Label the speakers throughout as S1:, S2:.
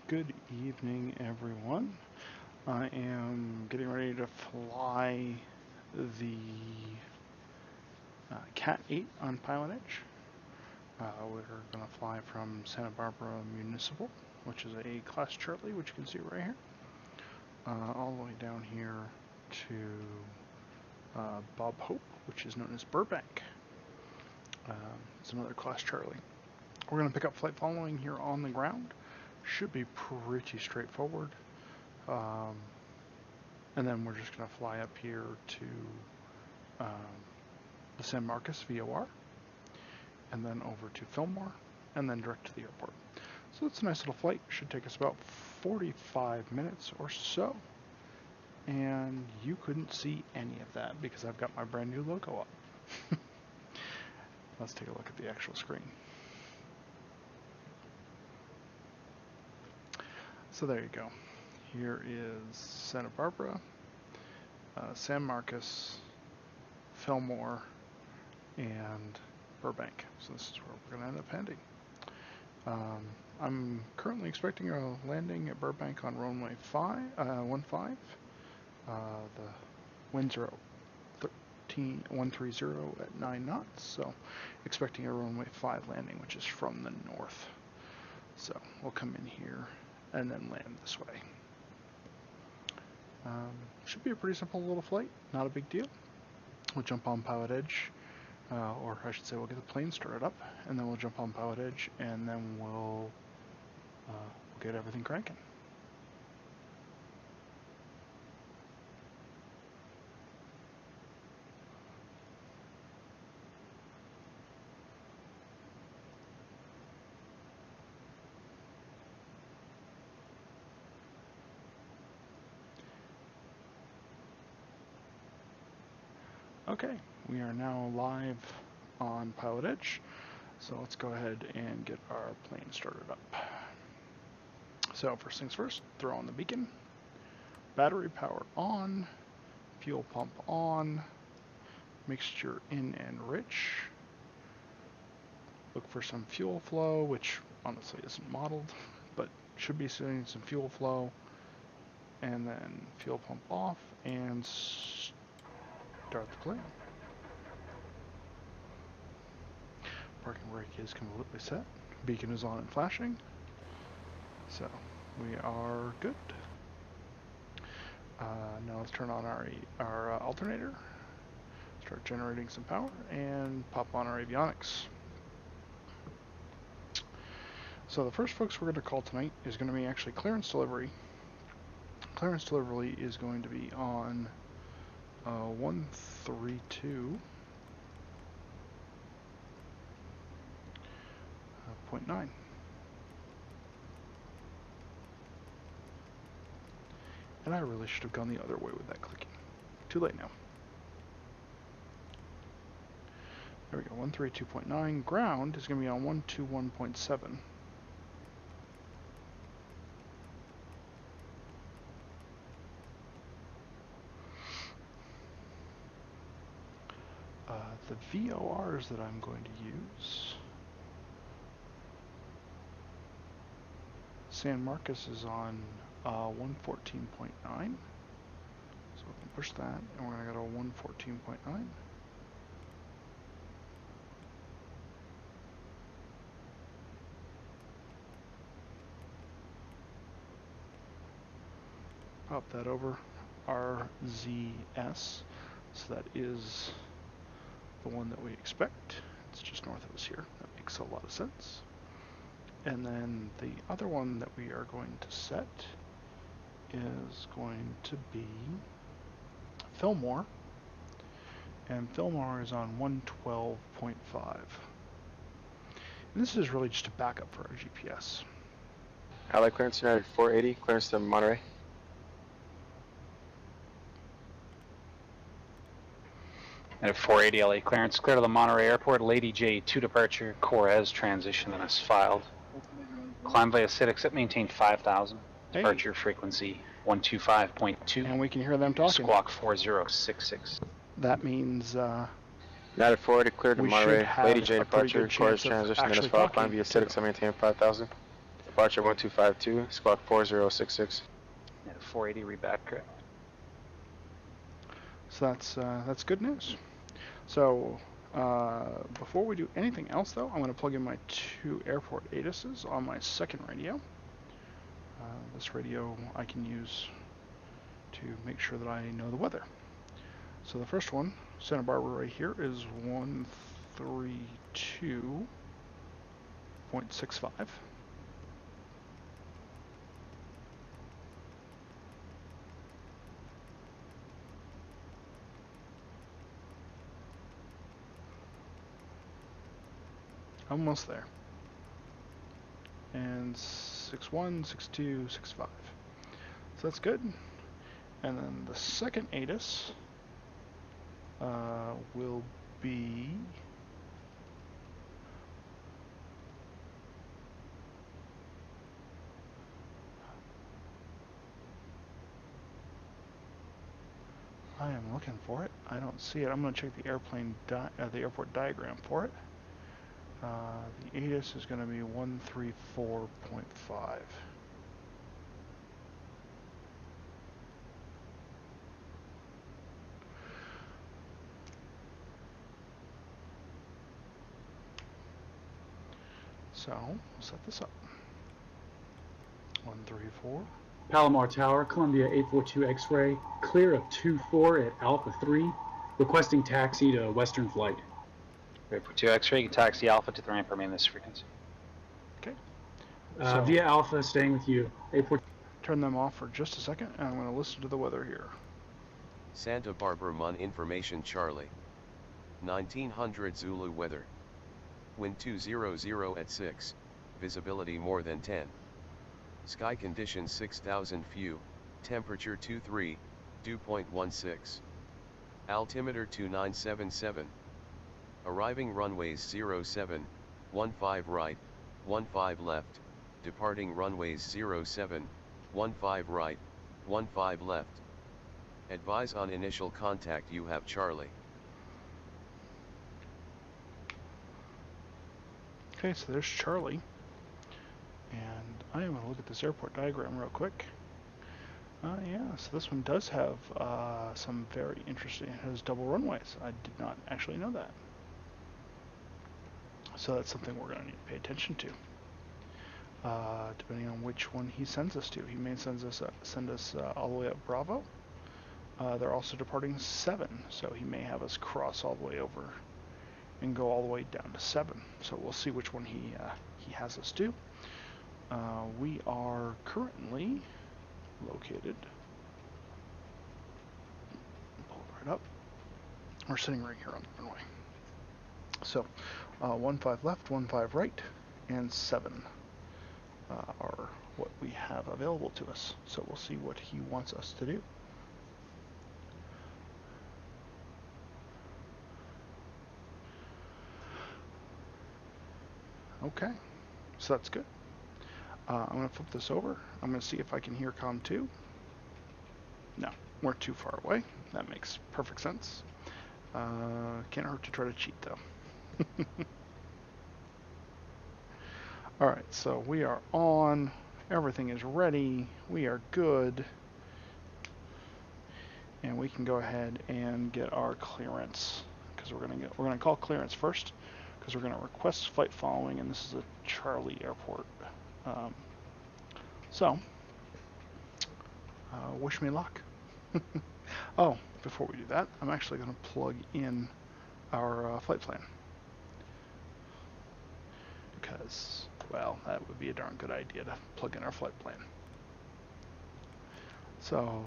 S1: Good evening, everyone. I am getting ready to fly the Cat 8 on Pilot Edge. We're going to fly from Santa Barbara Municipal, which is a Class Charlie, which you can see right here, all the way down here to Bob Hope, which is known as Burbank. It's another Class Charlie. We're going to pick up flight following here on the ground. Should be pretty straightforward. And then we're just going to fly up here to the San Marcos VOR, and then over to Fillmore, and then direct to the airport. So it's a nice little flight. Should take us about 45 minutes or so. And you couldn't see any of that because I've got my brand new logo up. Let's take a look at the actual screen. So there you go. Here is Santa Barbara, San Marcos, Fillmore, and Burbank. So this is where we're going to end up landing. I'm currently expecting a landing at Burbank on runway 15. The winds are 130 at 9 knots, so expecting a runway 5 landing, which is from the north. So we'll come in here and then land this way. Should be a pretty simple little flight, not a big deal. We'll jump on Pilot Edge, or I should say we'll get the plane started up, and then we'll jump on Pilot Edge, and then we'll get everything cranking. Okay, we are now live on Pilot Edge, so let's go ahead and get our plane started up. So first things first, throw on the beacon, battery power on, fuel pump on, mixture in and rich, look for some fuel flow, which honestly isn't modeled, but should be seeing some fuel flow, and then fuel pump off, and start the plane. Parking brake is completely set. Beacon is on and flashing. So we are good. Now let's turn on our alternator, start generating some power, and pop on our avionics. So the first folks we're going to call tonight is going to be actually clearance delivery. Clearance delivery is going to be on 132.9. And I really should have gone the other way with that clicking. Too late now. There we go, 132.9. Ground is going to be on 121.7. The VORs that I'm going to use. San Marcos is on 114.9. So we can push that, and we're going to go to 114.9. Pop that over RZS. So that is the one that we expect. It's just north of us here. That makes a lot of sense. And then the other one that we are going to set is going to be Fillmore. And Fillmore is on 112.5. And this is really just a backup for our GPS.
S2: LA clearance United 480, clearance to Monterey.
S3: At 480 LA clearance, clear to the Monterey Airport, Lady J2 departure, Corez transition and is filed. Climb via SID, except maintain 5,000.
S1: Hey.
S3: Departure frequency 125.2.
S1: And we can hear them talking.
S3: Squawk 4066.
S1: That means
S2: United 480, clear to
S1: we
S2: Monterey,
S1: should have
S2: Lady J
S1: a pretty
S2: departure,
S1: good
S2: Corez
S1: chance of
S2: transition and is
S1: actually
S2: filed.
S1: talking
S2: Climb via SID, except maintain 5,000. Departure 1252, squawk 4066.
S3: And a 480 reback, correct.
S1: So that's good news. So before we do anything else, though, I'm going to plug in my 2 airport ATISs on my second radio. This radio I can use to make sure that I know the weather. So the first one, Santa Barbara right here, is 132.65. Almost there. And 61, 62, 65. So that's good. And then the second ATIS will be I am looking for it. I don't see it. I'm going to check the the airport diagram for it. The ATIS is going to be 134.5. So, we'll set this up. 134.
S4: Palomar Tower, Columbia 842 X-ray, clear of 24 at Alpha 3, requesting taxi to Western Flight.
S3: 842 X-ray, you can taxi Alpha to the ramp, remain this frequency.
S1: Okay.
S4: Via Alpha, staying with you. 842.
S1: Turn them off for just a second, and I'm going to listen to the weather here.
S5: Santa Barbara Mun information Charlie. 1900 Zulu weather. Wind 200 at 6, visibility more than 10. Sky conditions 6000 few, temperature 23, dew point 16. Altimeter 2977. Arriving runways 07, 15 right, 15 left, departing runways 07, 15 right, 15 left. Advise on initial contact you have Charlie.
S1: Okay, so there's Charlie. And I am going to look at this airport diagram real quick. Yeah, so this one does have some very interesting, it has double runways. I did not actually know that. So that's something we're going to need to pay attention to. Depending on which one he sends us to. He may send us all the way up Bravo. They're also departing 7, so he may have us cross all the way over and go all the way down to 7. So we'll see which one he has us do. We are currently located, pull it right up, we're sitting right here on the runway. So 15 left, 15 right, and 7 are what we have available to us. So we'll see what he wants us to do. Okay, so that's good. I'm going to flip this over. I'm going to see if I can hear COM 2. No, we're too far away. That makes perfect sense. Can't hurt to try to cheat, though. Alright, so we are on. Everything is ready. We are good. And we can go ahead and get our clearance. Because we're going to call clearance first. Because we're going to request flight following, and this is a Charlie airport. Wish me luck. Oh, before we do that, I'm actually going to plug in our flight plan. Because, well, that would be a darn good idea to plug in our flight plan. So,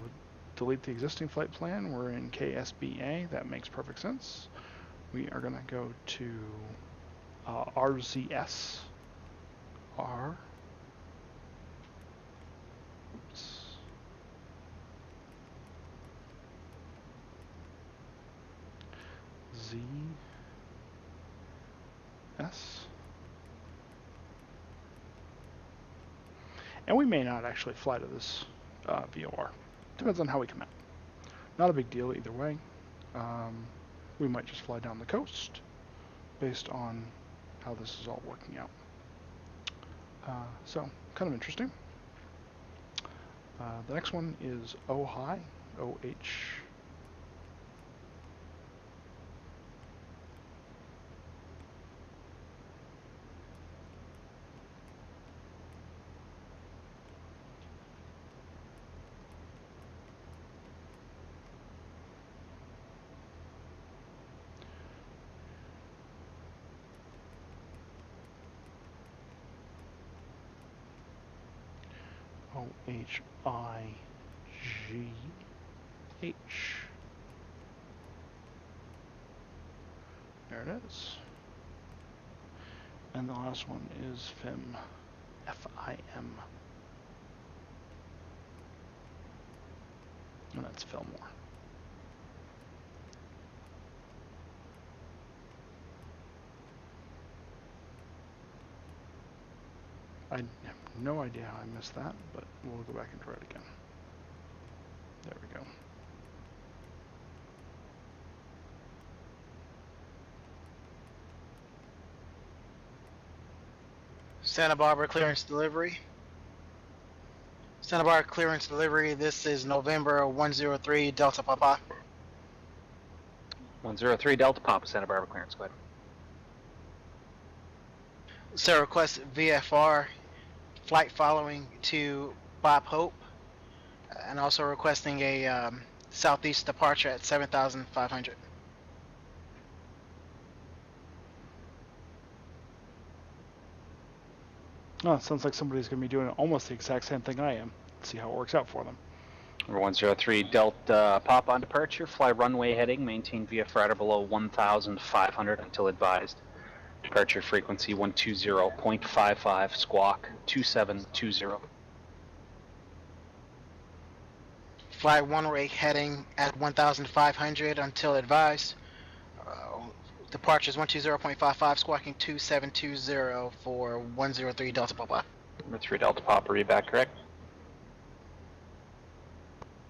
S1: delete the existing flight plan. We're in KSBA. That makes perfect sense. We are going to go to RZS. ZS. And we may not actually fly to this VOR. Depends on how we come out. Not a big deal either way. We might just fly down the coast based on how this is all working out. So, kind of interesting. The next one is O-High, O-H. O-H-I-G-H. There it is. And the last one is FIM, F-I-M. And that's Fillmore. I have no idea how I missed that, but we'll go back and try it again. There we go.
S6: Santa Barbara clearance delivery. Santa Barbara clearance delivery. This is November 103 Delta Papa.
S3: 103 Delta Papa, Santa Barbara clearance. Go ahead.
S6: So request VFR flight following to Bob Hope, and also requesting a southeast departure at 7,500.
S1: Oh, it sounds like somebody's going to be doing almost the exact same thing I am. Let's see how it works out for them.
S3: Number 103 Delta Papa on departure. Fly runway heading. Maintain VFR at below 1,500 until advised. Departure frequency 120.55. Squawk 2720.
S6: Fly runway heading at 1,500 until advised. Departure is 120.55, squawking 2720 for 103 Delta Papa.
S3: Number 3 Delta Papa, read back correct.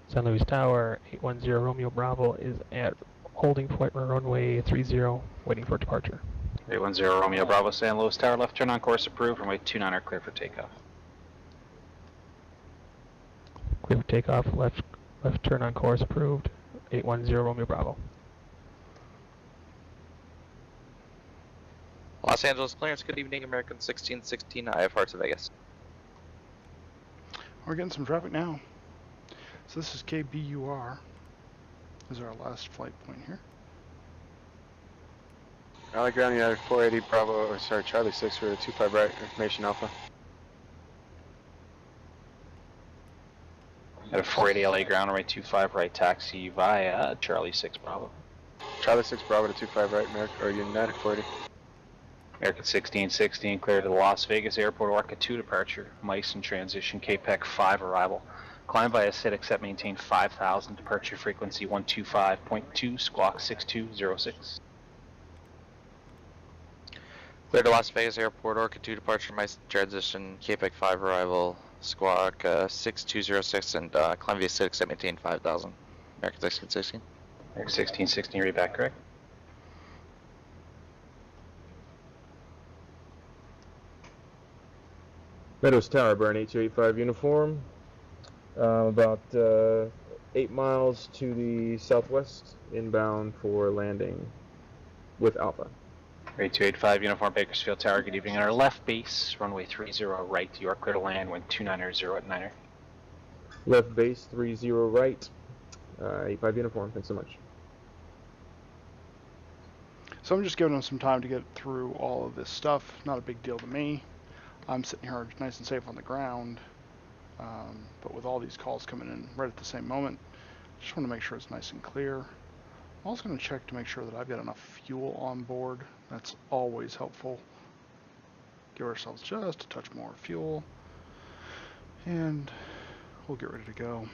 S7: San Luis Tower, 810 Romeo Bravo is at holding point runway 30, waiting for departure.
S3: 810 Romeo Bravo, San Luis Tower, left turn on course approved, runway 29 are clear for takeoff.
S7: Clear for takeoff, left turn on course approved, 810 Romeo Bravo.
S8: Los Angeles clearance, good evening, American 1616, IFR to Vegas.
S1: We're getting some traffic now. So this is KBUR. This is our last flight point here.
S2: LA ground United 480 Bravo, or sorry, Charlie 6 for 25 right, information Alpha.
S3: At a 480 LA ground, runway 25 right, taxi via Charlie 6 Bravo.
S2: Charlie 6 Bravo to 25 right, American, or United 480.
S3: American 1616, clear to the Las Vegas Airport Orca 2 departure. Mice in transition, KPEC 5 arrival. Climb via SID, accept maintain 5,000, departure frequency 125.2, squawk 6206.
S8: Clear to Las Vegas Airport, Orca 2 departure, my transition, KPEC 5 arrival, squawk 6206, and climb via SID, accept maintain 5,000. American 1616.
S3: American 1616, read back correct.
S9: Meadows Tower, Burn 8285 uniform. About 8 miles to the southwest, inbound for landing with Alpha.
S3: 8285 uniform, Bakersfield Tower, good evening. On our left base, runway 30 right, you are clear to land, wind 290 at 9er.
S9: Left base 30 right, 85 uniform, thanks so much.
S1: So I'm just giving them some time to get through all of this stuff. Not a big deal to me. I'm sitting here nice and safe on the ground. But with all these calls coming in right at the same moment, just want to make sure it's nice and clear. I'm also going to check to make sure that I've got enough fuel on board. That's always helpful. Give ourselves just a touch more fuel, and we'll get ready to go.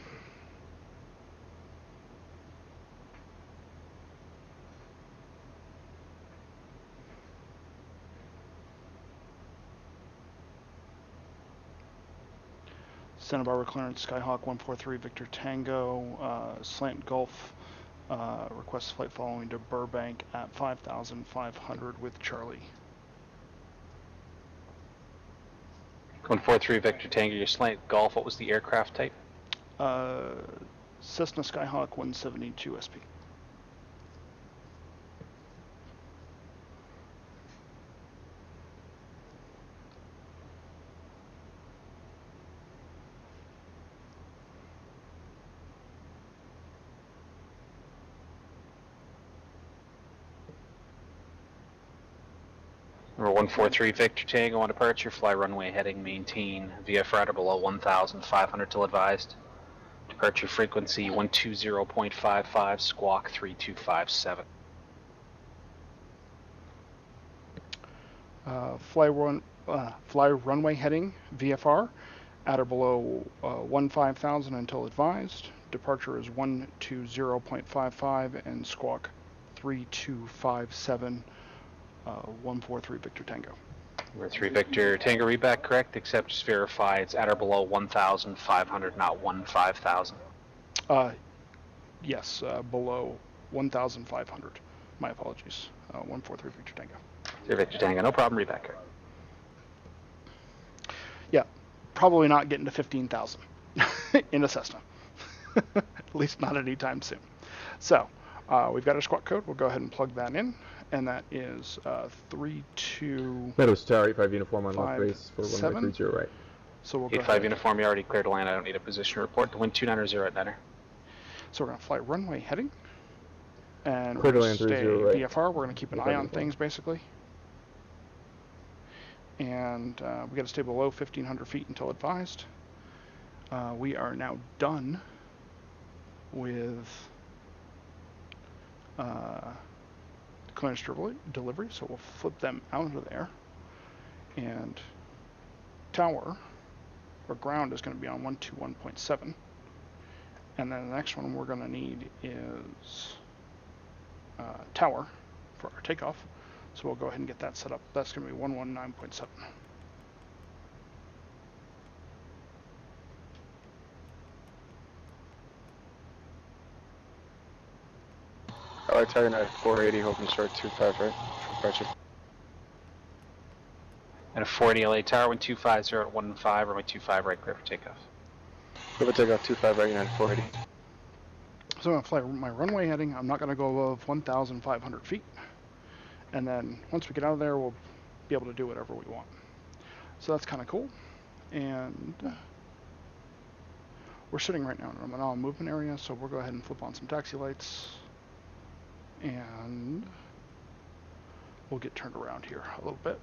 S1: Santa Barbara clearance, Skyhawk 143 Victor Tango, slant Gulf, requests flight following to Burbank at 5,500 with Charlie.
S3: 143 Victor Tango, your slant Golf, what was the aircraft type?
S1: Cessna Skyhawk 172 SP.
S3: Number 143 Victor Tango on departure, fly runway heading, maintain VFR to below 1,500 till advised. Departure frequency 120.55, squawk 3257.
S1: Fly runway heading VFR at or below 15,000 until advised. Departure is 120.55 and squawk 3257. 143 Victor Tango.
S3: Number 3 Victor Tango, read back correct, except just verify it's at or below 1,500, not 15,000.
S1: Yes, below 1,500. My apologies. 143 Victor Tango.
S3: 3 Victor Tango, no problem, read back correct.
S1: Yeah, probably not getting to 15,000 in a Cessna. At least not anytime soon. So, we've got our squawk code. We'll go ahead and plug that in. And that is 32.
S9: Meadows Tower 85 uniform on left
S1: 5,
S9: base for
S1: 7.
S9: 130 right.
S1: So we'll go
S3: 85
S1: ahead.
S3: uniform, you already cleared to land. I don't need a position report. The wind 290 at Niner.
S1: So we're going to fly runway heading. And
S9: Clear to
S1: we're
S9: land
S1: going to stay
S9: 30 right.
S1: VFR. We're going to keep an eye on
S9: uniform.
S1: things, basically. And we got to stay below 1,500 feet until advised. We are now done with clearance delivery, so we'll flip them out of there. And tower, or ground, is going to be on 121.7. And then the next one we're going to need is tower for our takeoff. So we'll go ahead and get that set up. That's going to be 119.7.
S2: I like Tiger Knight 480, hoping to start 25 right for departure.
S3: And a 40 LA Tower, wind 250 at 15, runway 25 right, clear for takeoff.
S2: We'll take off 25 right, United 480.
S1: So I'm going to fly my runway heading. I'm not going to go above 1,500 feet. And then once we get out of there, we'll be able to do whatever we want. So that's kind of cool. And we're sitting right now in an anomaly movement area, so we'll go ahead and flip on some taxi lights. And we'll get turned around here a little bit.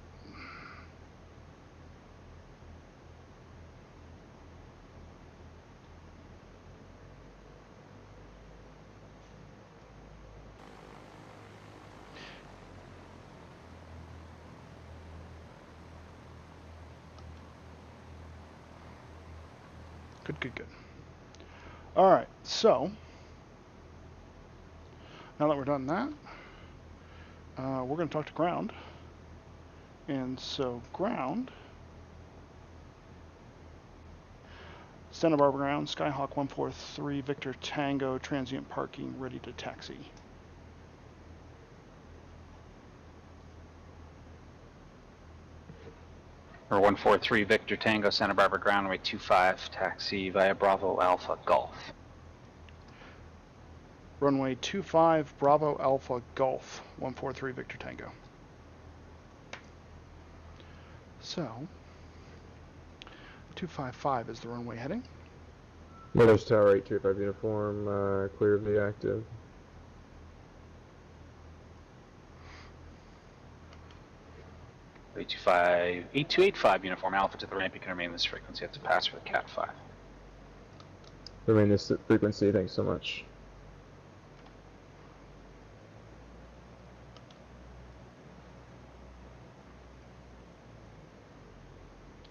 S1: Good. All right, so now that we're done that, we're going to talk to ground. And so ground, Santa Barbara ground, Skyhawk 143 Victor Tango, transient parking, ready to taxi.
S3: Or 143 Victor Tango, Santa Barbara ground, runway 25, taxi via Bravo Alpha Golf.
S1: Runway 25 Bravo Alpha Golf, 143 Victor Tango. So 255 is the runway heading.
S9: Meadows Tower 825 uniform, clear of the active.
S3: Runway 25, 8285 uniform Alpha to the ramp. You can remain this frequency. You have to pass for the Cat 5.
S9: Remain this frequency, thanks so much.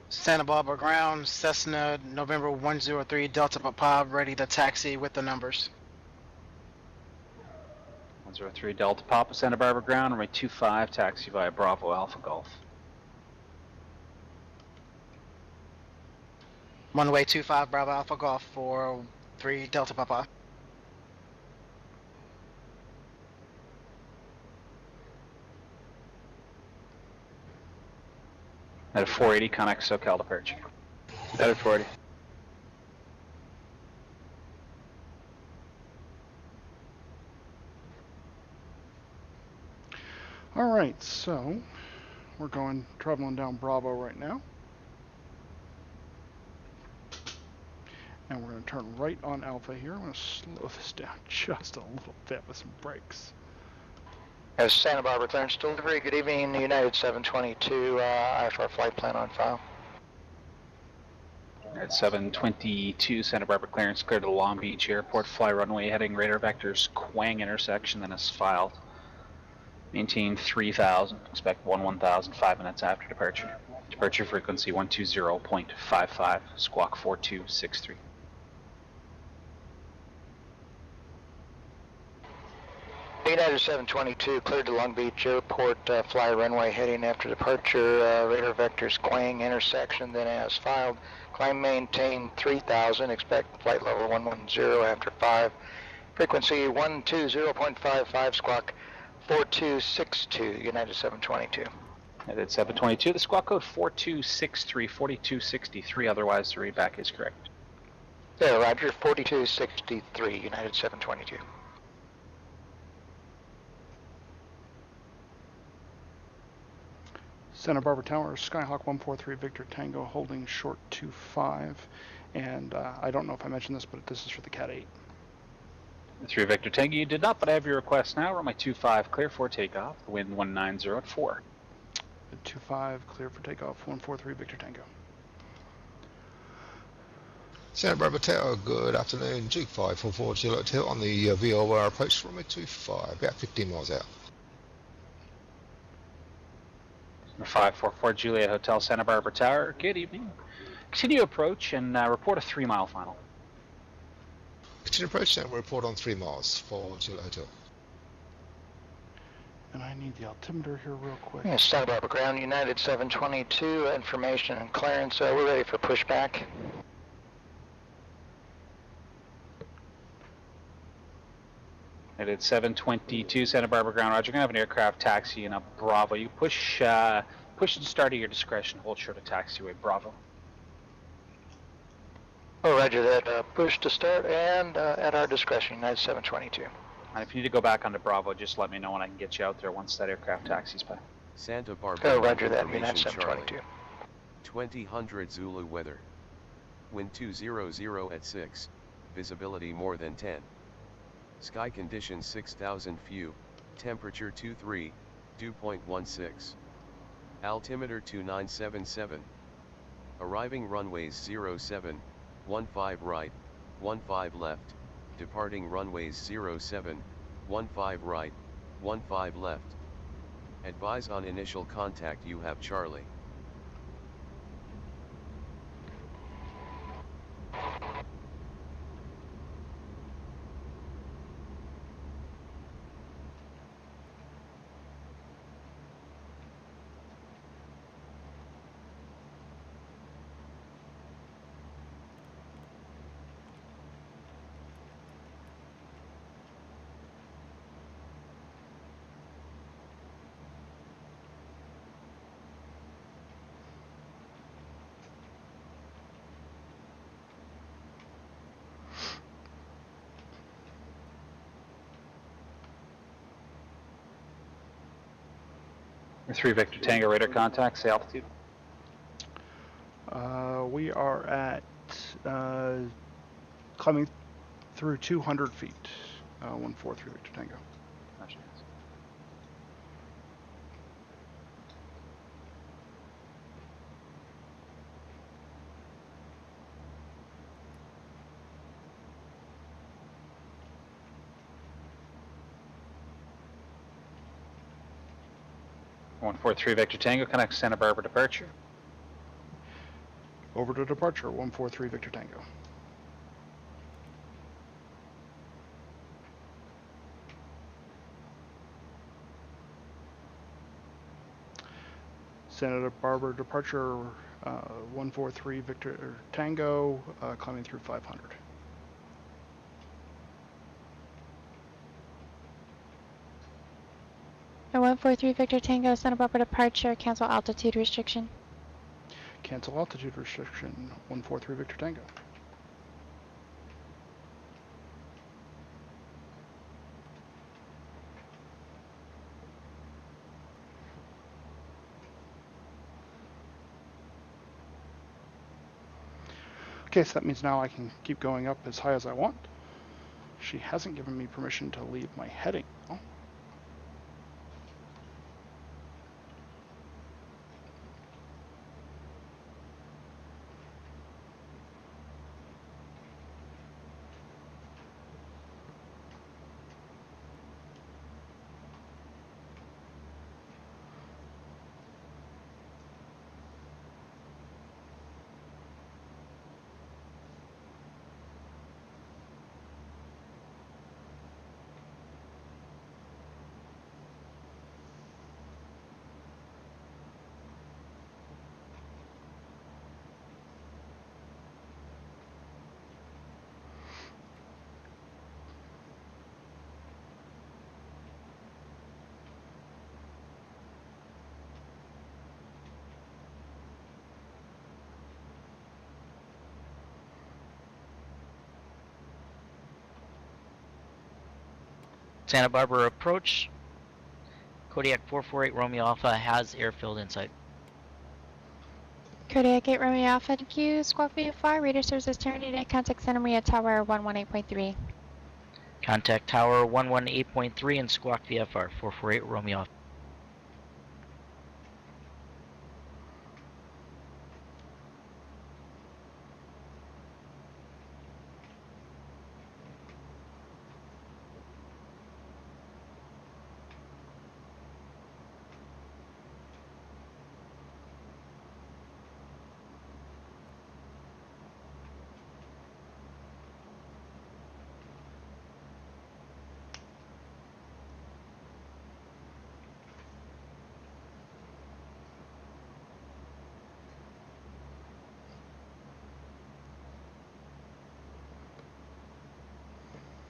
S6: Santa Barbara ground, Cessna, November 103, Delta Papa, ready to taxi with the numbers.
S3: 103 Delta Papa, Santa Barbara ground, runway 25, taxi via Bravo Alpha Golf.
S6: Runway 25 Bravo Alpha Golf for 3 Delta Papa.
S3: At 480, Connex SoCal departure.
S2: At 40.
S1: All right, so we're traveling down Bravo right now. And we're going to turn right on Alpha here. I'm going to slow this down just a little bit with some brakes.
S10: As Santa Barbara clearance delivery, good evening, United 722, IFR flight plan on file.
S3: At 722, Santa Barbara clearance cleared to Long Beach Airport, fly runway heading radar vectors Quang intersection, then is filed. Maintain 3000, expect 1000 5 minutes after departure. Departure frequency 120.55, squawk 4263.
S10: United 722 cleared to Long Beach Airport, fly runway heading after departure, radar vectors Quang intersection, then as filed. Climb maintain 3000, expect flight level 110 after 5. Frequency 120.55, squawk 4262, United 722.
S3: At 722, the squawk code 4263, 4263, otherwise the readback is correct.
S10: Yeah, roger, 4263, United 722.
S1: Santa Barbara Tower, Skyhawk 143 Victor Tango holding short 25. And I don't know if I mentioned this, but this is for the Cat 8.
S3: 3 Victor Tango, you did not, but I have your request now. Run my 25 clear for takeoff. The wind 190 at 4.
S1: 25 clear for takeoff, 143 Victor Tango.
S11: Santa Barbara Tower, good afternoon. Duke 544 Juliet Hill on the VOR approach from 25, about 15 miles out.
S3: 544 Juliet Hotel, Santa Barbara Tower, good evening. Continue approach and report a 3-mile final.
S11: Continue approach and report on 3 miles for Juliet Hotel.
S1: And I need the altimeter here real quick.
S10: Yeah, Santa Barbara ground, United 722, information and clearance. We're ready for pushback.
S3: At 722 Santa Barbara ground, roger. You're gonna have an aircraft taxi in a Bravo. You push and start at your discretion. Hold short of taxiway Bravo.
S10: Oh, roger that. Push to start and at our discretion, United 722.
S3: And if you need to go back onto Bravo, just let me know and I can get you out there once that aircraft taxi's by.
S5: Santa Barbara.
S10: Oh, roger that.
S5: Information
S10: United 722.
S5: 2000 Zulu weather. Wind 200 at 6. Visibility more than 10. Sky conditions 6000 few. Temperature 23, dew point 16. Altimeter 2977. Arriving runways 07, 15 right, 15 left. Departing runways 07, 15 right, 15 left. Advise on initial contact you have Charlie.
S3: Or 3 Victor Tango radar contact, say altitude.
S1: We are at climbing through 200 feet. 143 Victor Tango.
S3: Gotcha. One 43 Victor Tango, connect Santa Barbara departure.
S1: Over to departure, 143 Victor Tango. Santa Barbara departure, 143 Victor Tango, climbing through 500.
S12: At 143 Victor Tango, Santa Barbara departure, cancel altitude restriction.
S1: cancel altitude restriction, 143 Victor Tango. Okay, so that means now I can keep going up as high as I want. She hasn't given me permission to leave my heading. Oh.
S12: Santa Barbara approach. Kodiak 448 Romeo Alpha has airfield in sight.
S13: Kodiak 8 Romeo Alpha, thank you. Squawk VFR, radar services terminated. Contact Santa Maria Tower 118.3.
S12: Contact Tower 118.3 and Squawk VFR 448 Romeo Alpha.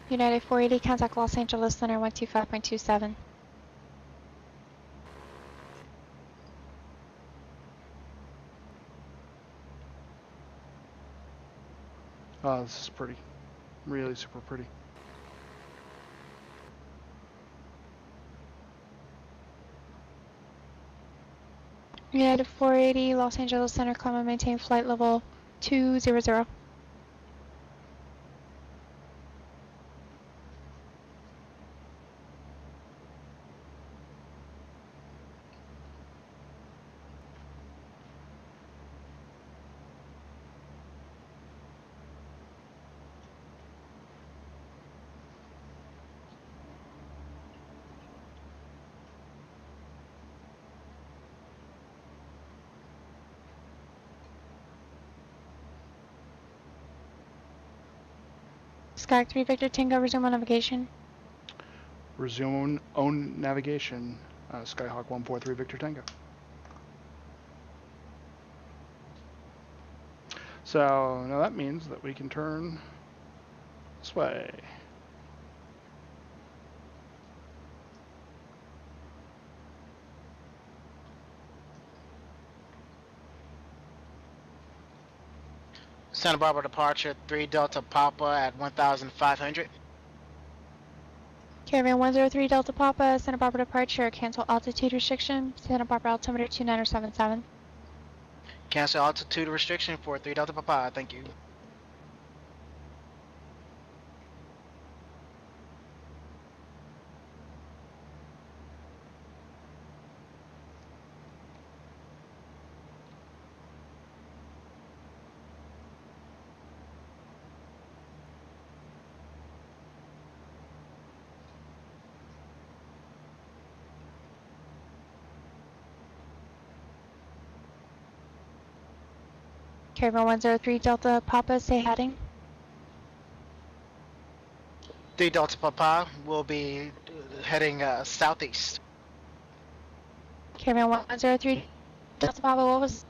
S13: United 480, contact Los Angeles Center 125.27.
S1: This is pretty. Really super pretty.
S13: United 480, Los Angeles Center, climb and maintain flight level 200. Skyhawk 3 Victor Tango, resume on navigation.
S1: Resume own navigation, Skyhawk 143 Victor Tango. So now that means that we can turn this way.
S6: Santa Barbara departure 3 Delta Papa at 1,500.
S13: Caravan 103 Delta Papa, Santa Barbara departure, cancel altitude restriction, Santa Barbara altimeter 2977.
S6: Cancel altitude restriction for 3 Delta Papa, thank you.
S13: Caravan 103 Delta Papa, say heading.
S6: 3 Delta Papa will be heading southeast.
S13: Caravan 103 Delta Papa, what was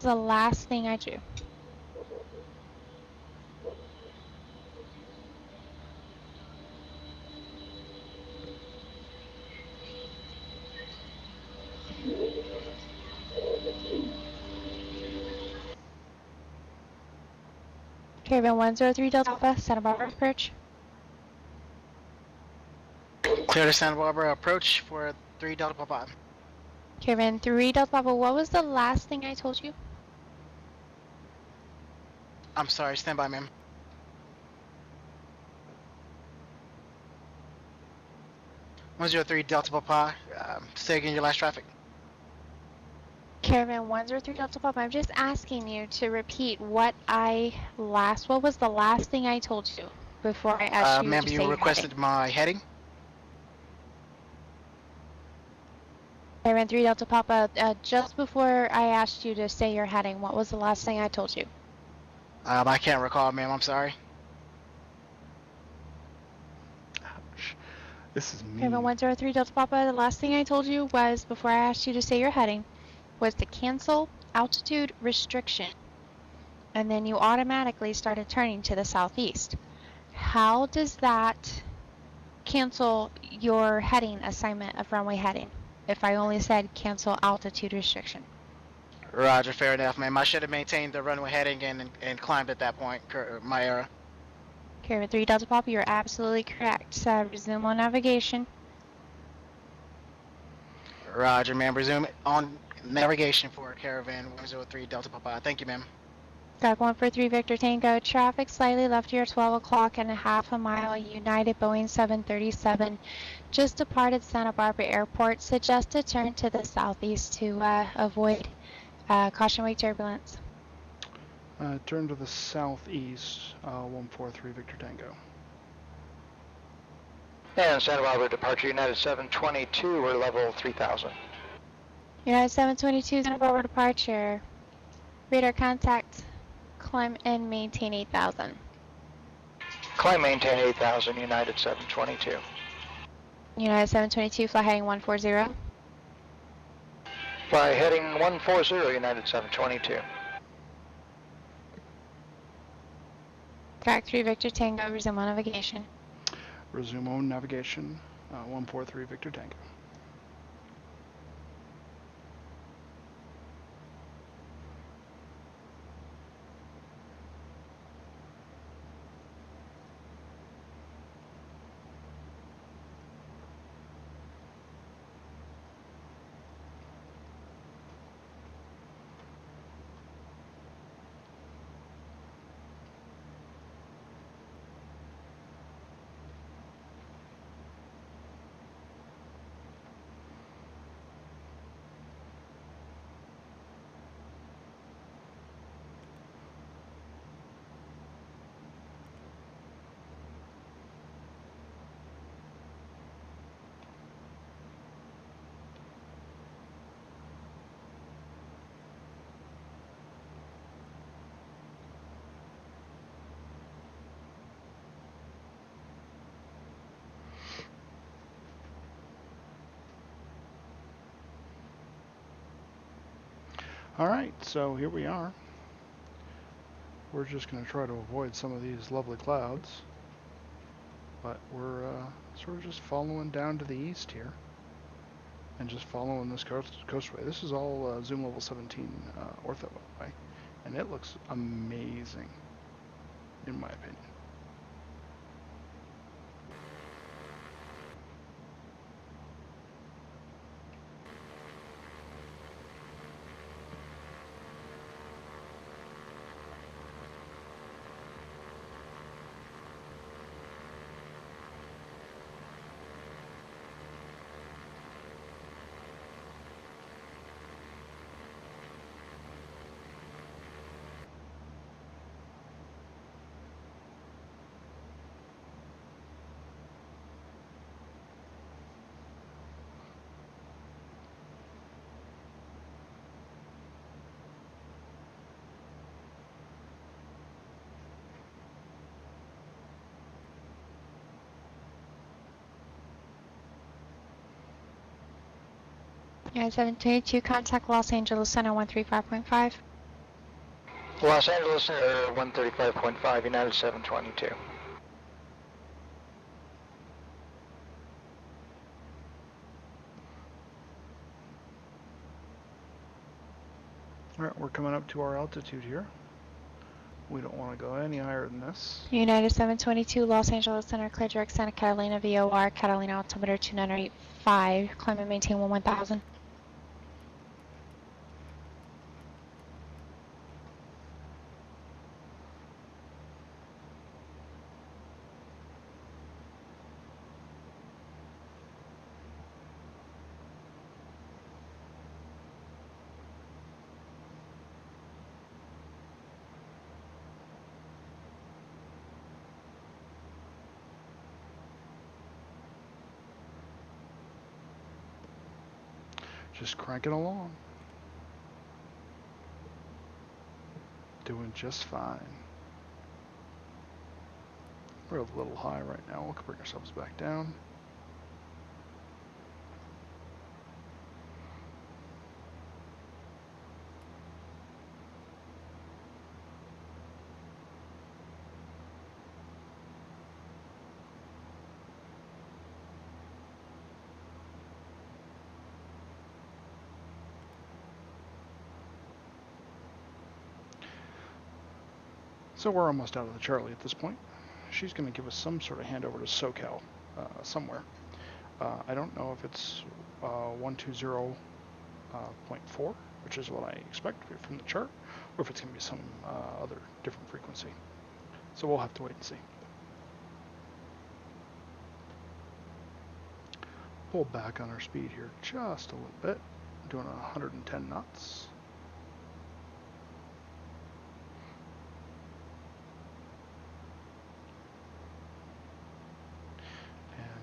S13: the last thing I drew? Caravan 103 Delta Papa, Santa Barbara approach.
S6: Clear to Santa Barbara approach for 3 Delta Papa.
S13: Caravan 3 Delta Papa, what was the last thing I told you?
S6: I'm sorry, stand by, ma'am. One zero three Delta Papa. Say again your last traffic.
S13: Caravan 103 Delta Papa, I'm just asking you to repeat what was the last thing I told you before I asked you
S6: Ma'am,
S13: to say
S6: you
S13: your
S6: requested
S13: heading.
S6: my heading.
S13: Caravan 3 Delta Papa, just before I asked you to say your heading, what was the last thing I told you?
S6: I can't recall, ma'am. I'm sorry.
S1: Ouch. This is
S13: Caravan
S1: mean.
S13: 103 Delta Papa, the last thing I told you was, before I asked you to say your heading, was to cancel altitude restriction. And then you automatically started turning to the southeast. How does that cancel your heading assignment of runway heading if I only said cancel altitude restriction?
S6: Roger, fair enough, ma'am. I should have maintained the runway heading and climbed at that point. My error.
S13: Caravan 3 Delta Papa, you're absolutely correct. Resume on navigation.
S6: Roger, ma'am. Resume on navigation for Caravan 103 Delta Papa. Thank you, ma'am.
S13: Got 143 Victor Tango. Traffic slightly left here, 12 o'clock and a half a mile. United Boeing 737 just departed Santa Barbara Airport. Suggest to turn to the southeast to avoid caution wake turbulence.
S1: Turn to the southeast, 143 Victor Tango.
S10: And Santa Barbara departure United 722, we're level 3000.
S13: United 722 Santa Barbara departure. Radar contact. Climb and maintain 8,000.
S10: Climb maintain 8,000, United 722.
S13: United 722, fly heading 140.
S10: Fly heading 140, United 722.
S13: Track 3 Victor Tango, resume on navigation.
S1: Resume on navigation, 143 Victor Tango. Alright, so here we are. We're just going to try to avoid some of these lovely clouds. But we're sort of just following down to the east here. And just following this coastway. This is all zoom level 17 ortho, by the way. And it looks amazing, in my opinion.
S13: United 722, contact Los Angeles Center 135.5.
S10: Los Angeles 135.5, United 722.
S1: Alright, we're coming up to our altitude here. We don't want to go any higher than this.
S13: United 722, Los Angeles Center, clear direct Santa Catalina VOR, Catalina altimeter 2985, climb and maintain 1000.
S1: Just cranking along. Doing just fine. We're a little high right now. We'll bring ourselves back down. So we're almost out of the Charlie at this point. She's going to give us some sort of handover to SoCal somewhere. I don't know if it's 120.4, which is what I expect from the chart, or if it's going to be some other different frequency. So we'll have to wait and see. Pull back on our speed here just a little bit, doing 110 knots.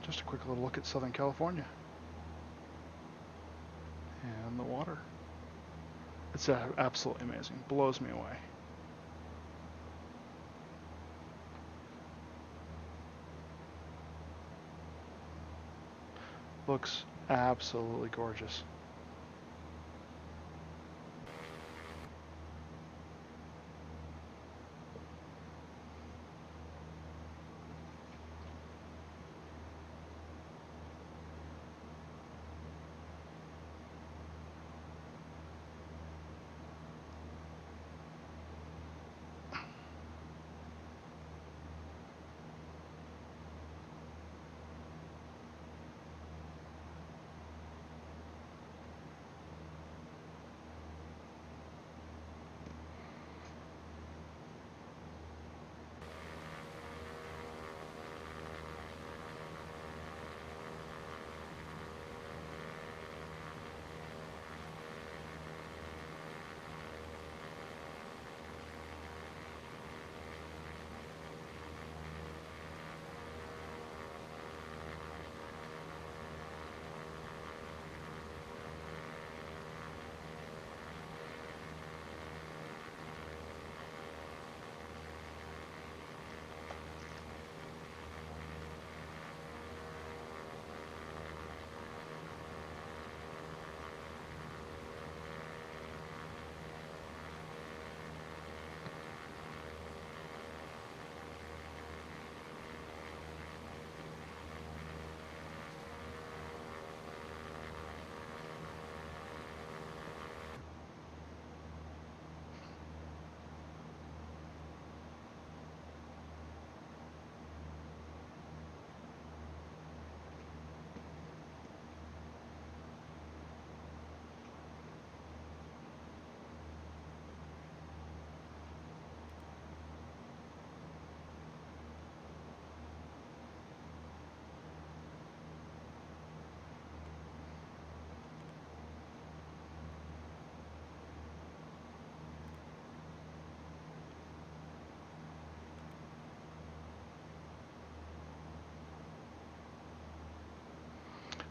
S1: Just a quick little look at Southern California and the water. It's absolutely amazing. Blows me away. Looks absolutely gorgeous.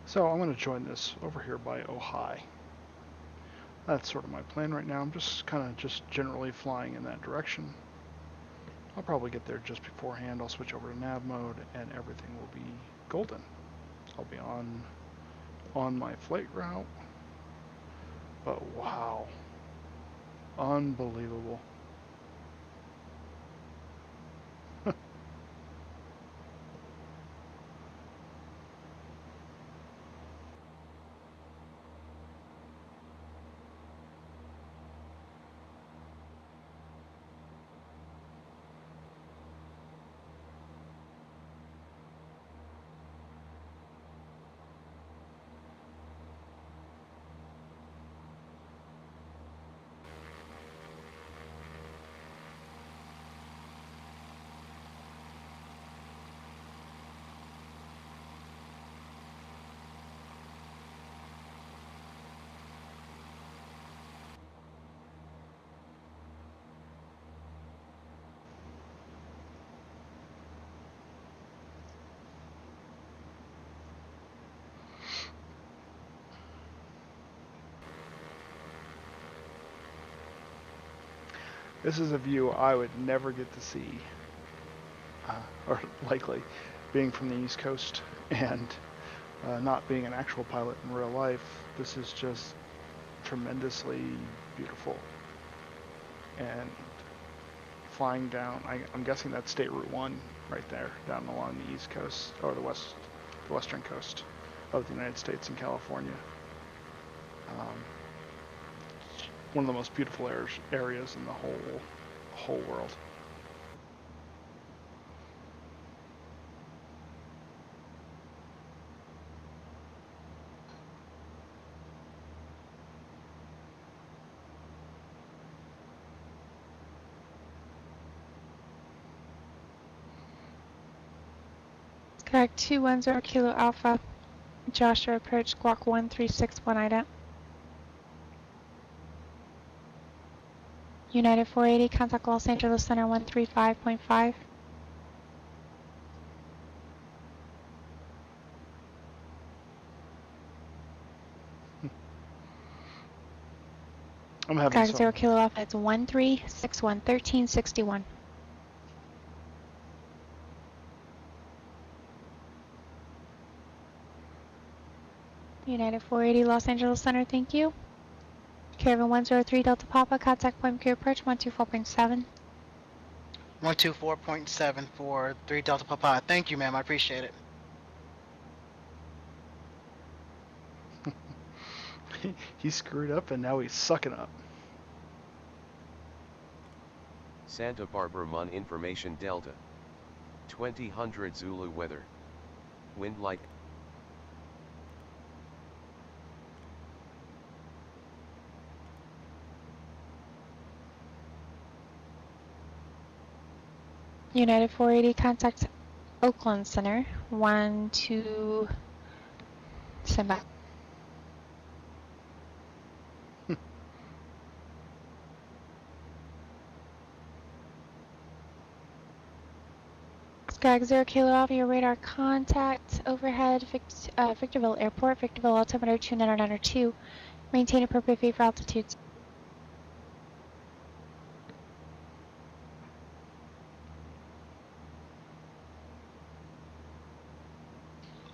S1: So I'm going to join this over here by Ojai. That's sort of my plan right now. I'm just kind of generally flying in that direction. I'll probably get there just beforehand. I'll switch over to nav mode and everything will be golden. I'll be on my flight route. But wow, unbelievable. This is a view I would never get to see, or likely, being from the East Coast and not being an actual pilot in real life. This is just tremendously beautiful. And flying down, I'm guessing that's State Route 1 right there, down along the East Coast, or the western coast of the United States and California. One of the most beautiful areas in the whole world.
S13: Correct, 210 Kilo Alpha. Joshua approach squawk 1361 ident. United 480, contact Los Angeles Center 135.5.
S1: I'm having
S13: Correct,
S1: some.
S13: 0 Kilo Alpha, it's 1361 1361. United 480 Los Angeles Center, thank you. Caravan 103 Delta Papa, contact point McGee approach 124.7.
S6: 124.7 for 3 Delta Papa. Thank you, ma'am. I appreciate it.
S1: He screwed up and now he's sucking up.
S5: Santa Barbara Mun Information Delta. 2000 Zulu weather. Wind light.
S13: United 480, contact Oakland Center 12. Stand by. Skag 0 Kilo Alpha, your radar contact overhead Victorville Airport, Victorville altimeter 2992. Maintain appropriate VFR altitudes.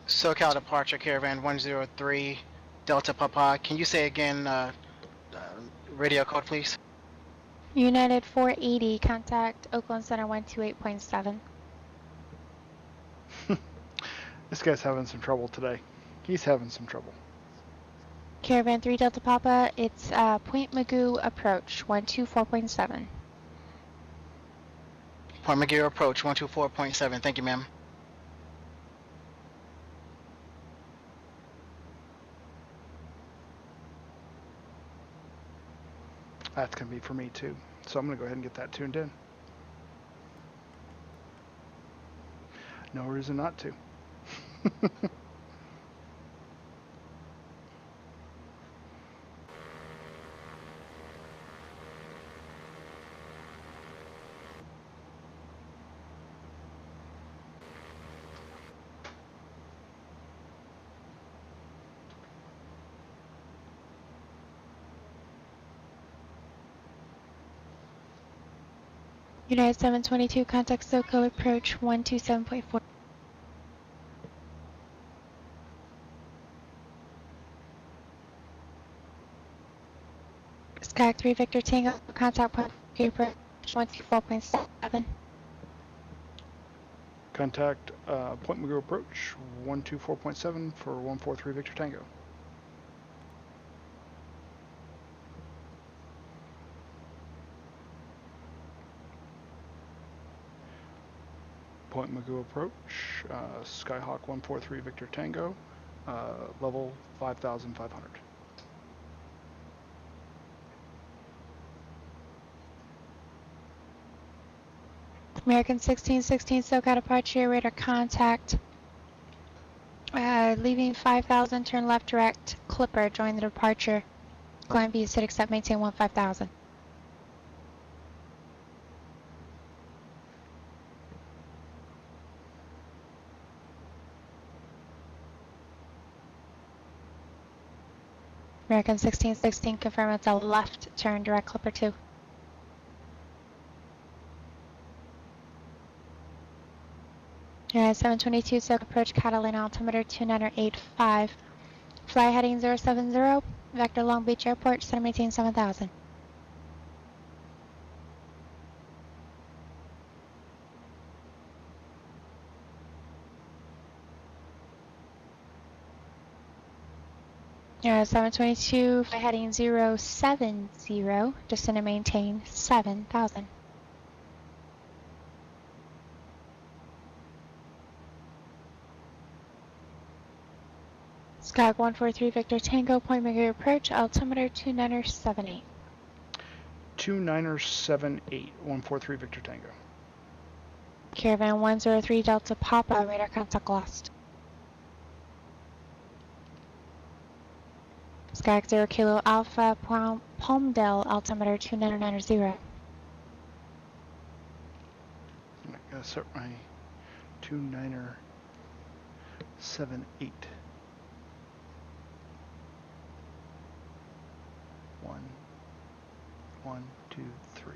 S6: SoCal departure caravan 103 Delta Papa. Can you say again radio code, please?
S13: United 480, contact Oakland Center 128.7.
S1: This guy's having some trouble today. He's having some trouble.
S13: Caravan 3 Delta Papa, it's Point Magoo approach 124.7.
S6: Point McGee approach 124.7. Thank you, ma'am.
S1: That's going to be for me too. So I'm going to go ahead and get that tuned in. No reason not to.
S13: United 722, contact SoCo approach 127.4. Skag 3 Victor Tango, contact point approach 124.7.
S1: Contact Point Magoo approach 124.7 for 143 Victor Tango. Point Magoo approach, Skyhawk 143 Victor Tango, level 5,500.
S13: American 1616 SoCal departure, radar contact. Leaving 5,000, turn left direct, Clipper, join the departure. Climb via sit accept, maintain 15,000. American 1616, confirm it's a left turn, direct Clipper 2. 722 Silk Approach Catalina altimeter 2985. Fly heading 070. Vector Long Beach Airport, center maintain 7000. Yeah, 722, fly heading 070, descend and maintain 7000. Skyhawk 143 Victor Tango, Point Maker approach, altimeter 2978.
S1: 2978, 143 Victor Tango.
S13: Caravan 103 Delta Papa, radar contact lost. Skyhawk 0 Kilo Alpha, Palmdale, altimeter 2990.
S1: I gotta set my 2978. 1, 2, 3.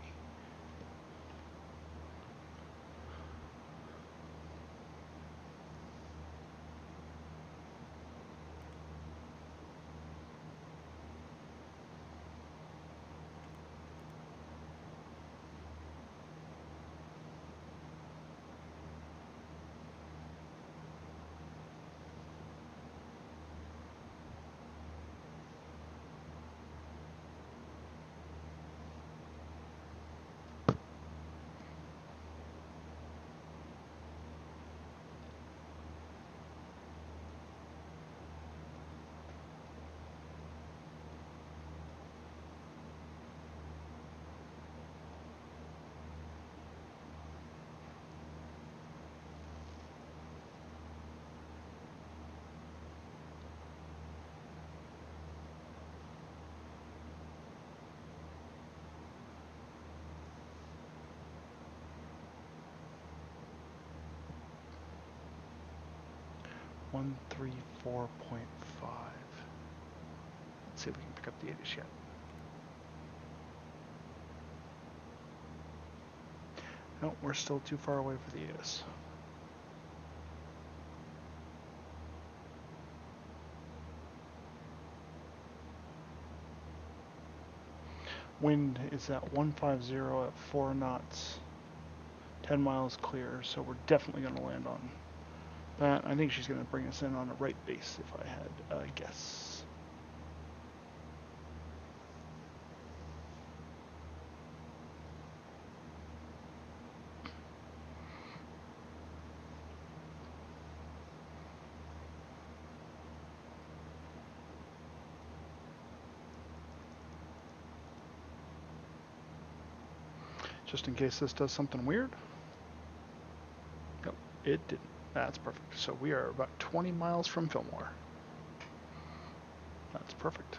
S1: One, 3, 4.5. Let's see if we can pick up the 80s yet. No, we're still too far away for the ATIS. Wind is at 150 at 4 knots, 10 miles clear, so we're definitely going to land on that. I think she's going to bring us in on a right base if I had a guess. Just in case this does something weird. Nope, it didn't. That's perfect. So we are about 20 miles from Fillmore. That's perfect.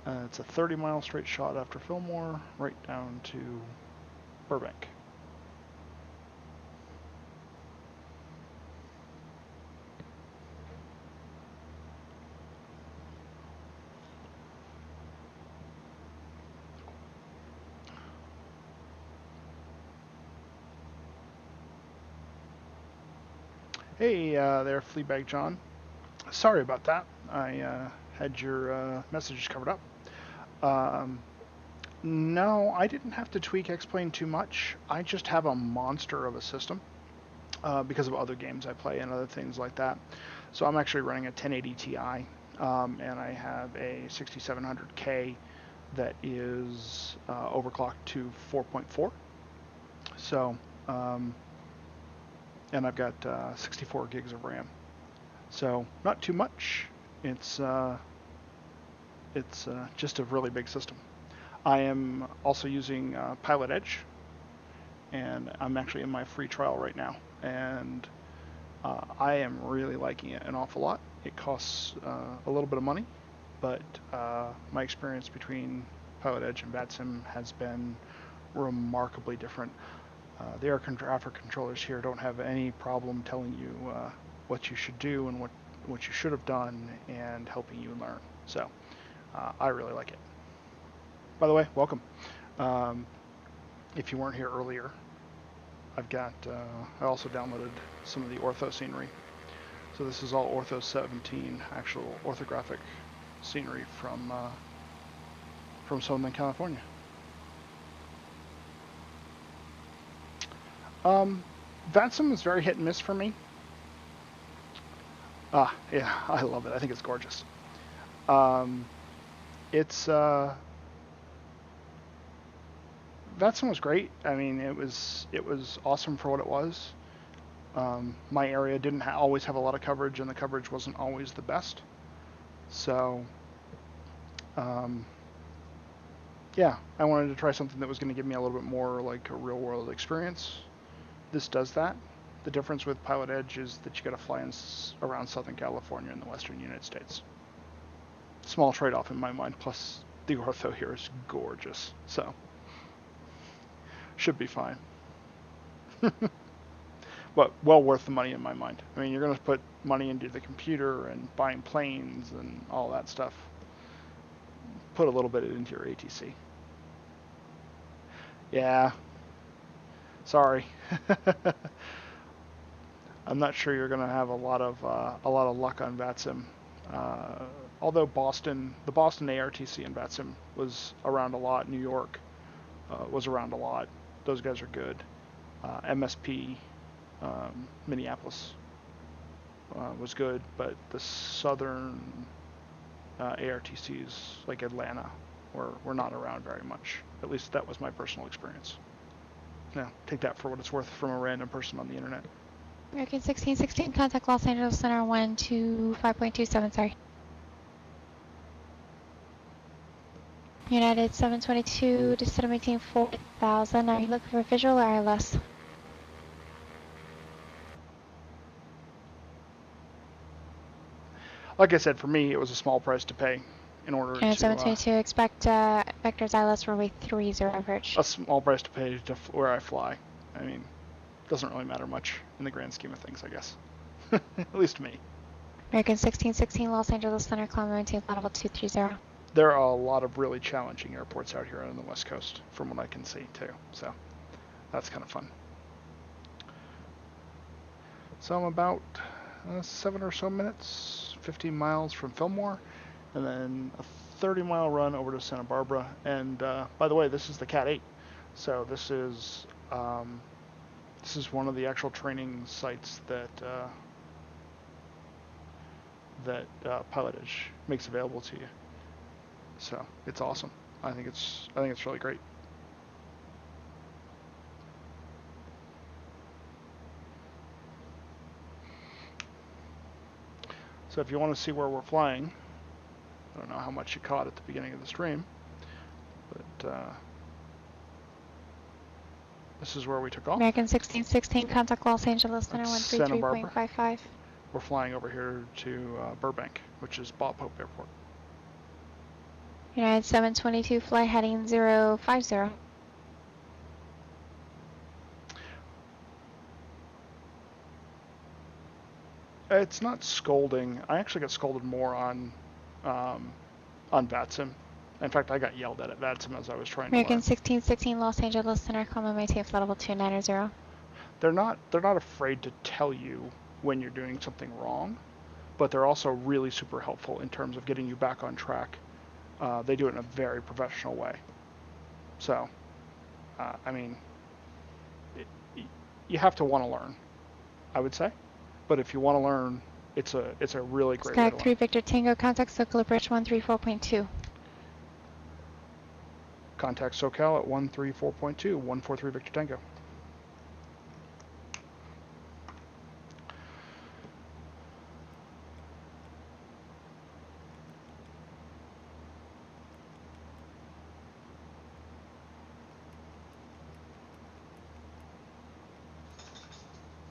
S1: It's a 30-mile straight shot after Fillmore, right down to Burbank. Hey there, Fleabag John. Sorry about that. I had your messages covered up. No, I didn't have to tweak X-Plane too much. I just have a monster of a system because of other games I play and other things like that. So I'm actually running a 1080 Ti, and I have a 6700K that is overclocked to 4.4. So, and I've got 64 gigs of RAM. So not too much. It's just a really big system. I am also using Pilot Edge, and I'm actually in my free trial right now, and I am really liking it an awful lot. It costs a little bit of money, but my experience between Pilot Edge and VATSIM has been remarkably different. The air traffic controllers here don't have any problem telling you what you should do and what you should have done and helping you learn. So I really like it. By the way, welcome. If you weren't here earlier, I've got, I also downloaded some of the ortho scenery. So this is all ortho 17, actual orthographic scenery from Southern California. VATSIM is very hit and miss for me. Yeah, I love it. I think it's gorgeous. VATSIM was great. I mean, it was awesome for what it was. My area didn't always have a lot of coverage, and the coverage wasn't always the best. So, yeah, I wanted to try something that was going to give me a little bit more like a real-world experience. This does that. The difference with Pilot Edge is that you got to fly around Southern California in the western United States. Small trade-off in my mind. Plus, the ortho here is gorgeous, so should be fine. But well worth the money in my mind. I mean, you're going to put money into the computer and buying planes and all that stuff. Put a little bit into your ATC. Yeah. Sorry. I'm not sure you're going to have a lot of luck on VATSIM. Although the Boston ARTC and VATSIM was around a lot. New York was around a lot. Those guys are good. MSP, Minneapolis was good, but the southern ARTCs like Atlanta were not around very much. At least that was my personal experience. Now, take that for what it's worth from a random person on the internet.
S13: American 1616, contact Los Angeles Center 125.27, sorry. United 722, descend to maintain 4,000. Are you looking for visual or ILS?
S1: Like I said, for me, it was a small price to pay in order
S13: United
S1: to...
S13: 722, expect vectors ILS runway 30 approach.
S1: A small price to pay to where I fly. I mean, doesn't really matter much in the grand scheme of things, I guess. At least to me.
S13: American 1616, Los Angeles Center, climb maintain level 230.
S1: There are a lot of really challenging airports out here on the West Coast, from what I can see, too. So, that's kind of fun. So I'm about 7 or so minutes, 15 miles from Fillmore, and then a 30-mile run over to Santa Barbara. And by the way, this is the Cat 8. So this is one of the actual training sites that Pilot Edge makes available to you. So it's awesome. I think it's really great. So if you want to see where we're flying, I don't know how much you caught at the beginning of the stream, but this is where we took off.
S13: American 1616, contact Los Angeles Center 133.55.
S1: We're flying over here to Burbank, which is Bob Hope Airport.
S13: United 722, fly heading 050.
S1: It's not scolding. I actually got scolded more on VATSIM. In fact, I got yelled at VATSIM as I was trying
S13: American
S1: to learn.
S13: 1616, Los Angeles Center, climb maintain flight level 290.
S1: They're not afraid to tell you when you're doing something wrong, but they're also really super helpful in terms of getting you back on track. They do it in a very professional way. So, I mean, you have to want to learn, I would say. But if you want to learn, it's a really great way to learn.
S13: Skyhawk 3 Victor Tango, contact SoCal approach 134.2.
S1: Contact SoCal at 134.2, 143 Victor Tango.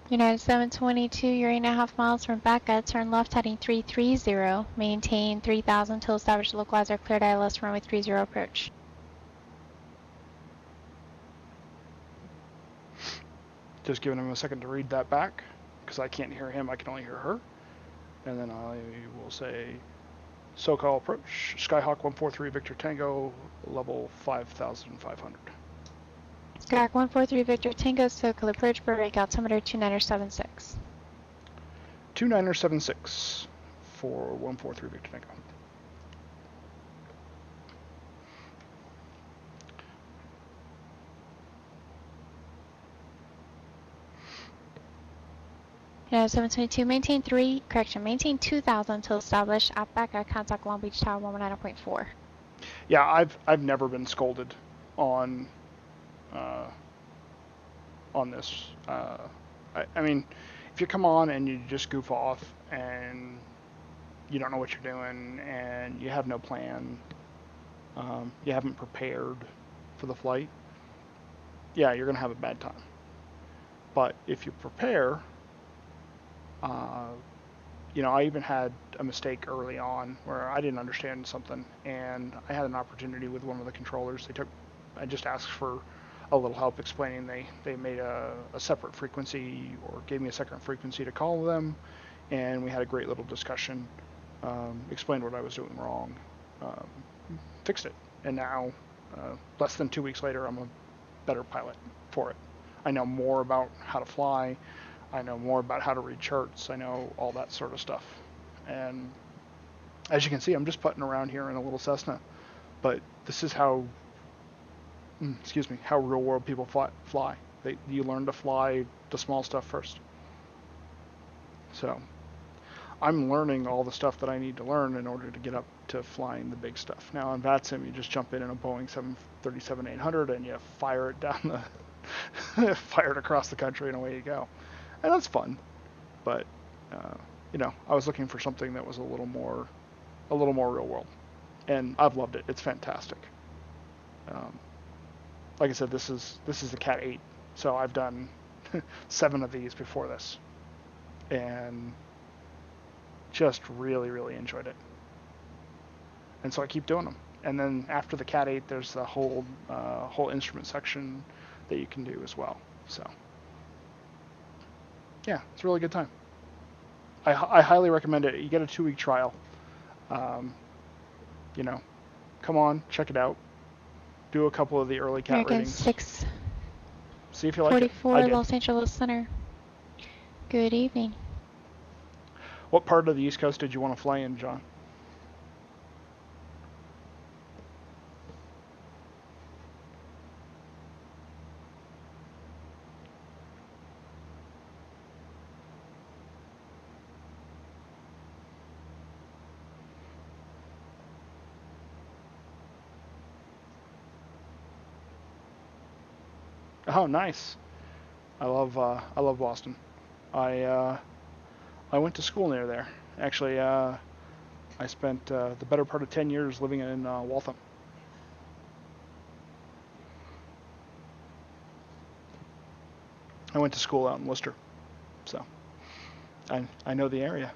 S13: United 722, you're 8.5 miles from Becca. Turn left heading 330. Maintain 3,000 till established localizer cleared ILS runway 30 approach.
S1: Just giving him a second to read that back, because I can't hear him, I can only hear her. And then I will say, SoCal approach, Skyhawk 143 Victor Tango, level 5,500.
S13: Skyhawk 143 Victor Tango, Circle Approach, break altimeter 2976.
S1: 2976 for 143 Victor Tango.
S13: United 722, maintain 2000 until established. Outback, contact Long Beach Tower 119.4.
S1: Yeah, I've never been scolded on this. I mean, if you come on and you just goof off and you don't know what you're doing and you have no plan, you haven't prepared for the flight, yeah, you're gonna have a bad time. But if you prepare, you know, I even had a mistake early on where I didn't understand something, and I had an opportunity with one of the controllers. I just asked for a little help explaining. They made a separate frequency, or gave me a second frequency to call them, and we had a great little discussion. Explained what I was doing wrong, fixed it, and now, less than 2 weeks later, I'm a better pilot for it. I know more about how to fly. I know more about how to read charts. I know all that sort of stuff. And as you can see, I'm just putting around here in a little Cessna. But this is how, how real world people fly. You learn to fly the small stuff first. So I'm learning all the stuff that I need to learn in order to get up to flying the big stuff. Now on VATSIM, you just jump in a Boeing 737-800 and you fire it down fire it across the country and away you go. And that's fun, but you know, I was looking for something that was a little more real world, and I've loved it. It's fantastic. Like I said, this is the Cat 8, so I've done 7 of these before this, and just really enjoyed it. And so I keep doing them. And then after the Cat 8, there's the whole instrument section that you can do as well. So. Yeah, it's a really good time. I highly recommend it. You get a 2-week trial. You know, come on, check it out. Do a couple of the early cat
S13: American
S1: ratings.
S13: 6.
S1: See if you like it.
S13: 44 Los Angeles Center. Good evening.
S1: What part of the East Coast did you want to fly in, John? Oh, nice. I love Boston. I went to school near there. Actually, I spent the better part of 10 years living in Waltham. I went to school out in Worcester, so I know the area.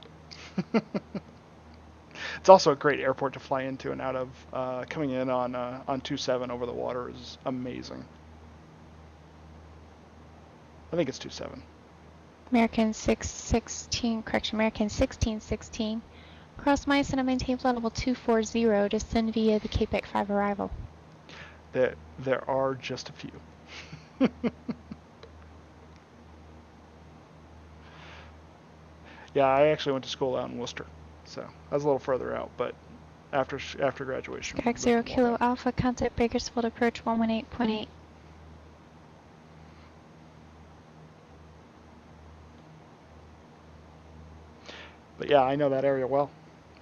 S1: It's also a great airport to fly into and out of. Coming in on 27 over the water is amazing. I think it's 27.
S13: American 616, correction, American 1616. Cross Mice and maintain flight level 240, descend via the KPEC 5 arrival.
S1: There are just a few. Yeah, I actually went to school out in Worcester, so I was a little further out, but after graduation.
S13: Skyhawk 0 Kilo Alpha, contact Bakersfield approach 118.8.
S1: But yeah, I know that area well.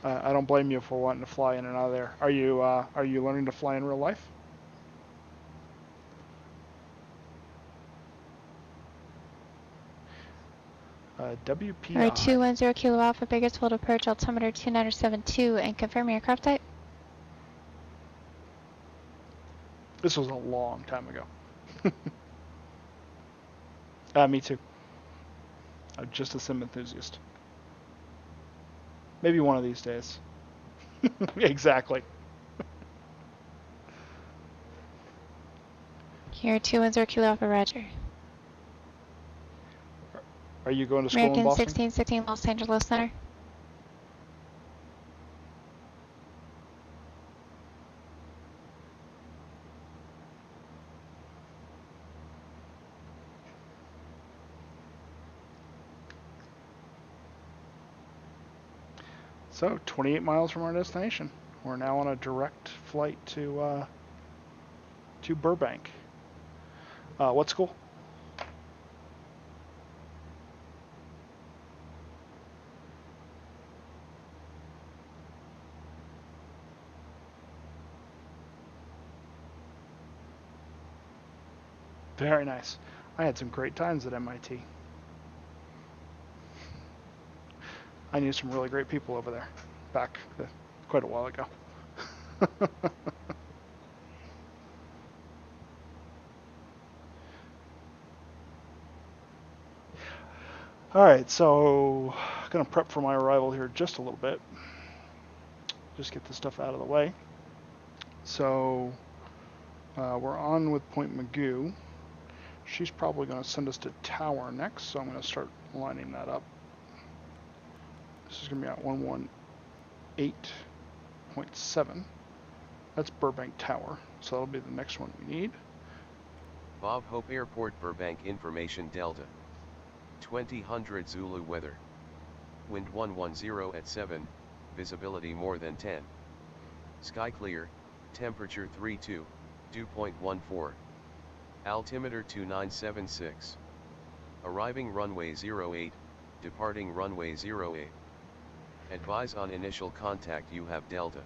S1: I don't blame you for wanting to fly in and out of there. Are you learning to fly in real life? WPI.
S13: Alright, 210 Kilo Alpha, Bakersfield approach altimeter 2972, and confirm your aircraft type.
S1: This was a long time ago. Me too. I'm just a sim enthusiast. Maybe one of these days. Exactly.
S13: Here, 210 Kilo Alpha, roger.
S1: Are you going to school
S13: American
S1: in Boston?
S13: 1616 Los Angeles Center.
S1: So 28 miles from our destination. We're now on a direct flight to Burbank. What school? Very nice. I had some great times at MIT. I knew some really great people over there back quite a while ago. Alright, so I'm going to prep for my arrival here just a little bit. Just get this stuff out of the way. So we're on with Point Magoo. She's probably going to send us to Tower next, so I'm going to start lining that up. This is going to be at 118.7. That's Burbank Tower, so that'll be the next one we need.
S5: Bob Hope Airport Burbank Information Delta. 2000 Zulu weather. Wind 110 at 7, visibility more than 10. Sky clear, temperature 32, dew point 14. Altimeter 2976. Arriving runway 08, departing runway 08. Advise on initial contact you have Delta.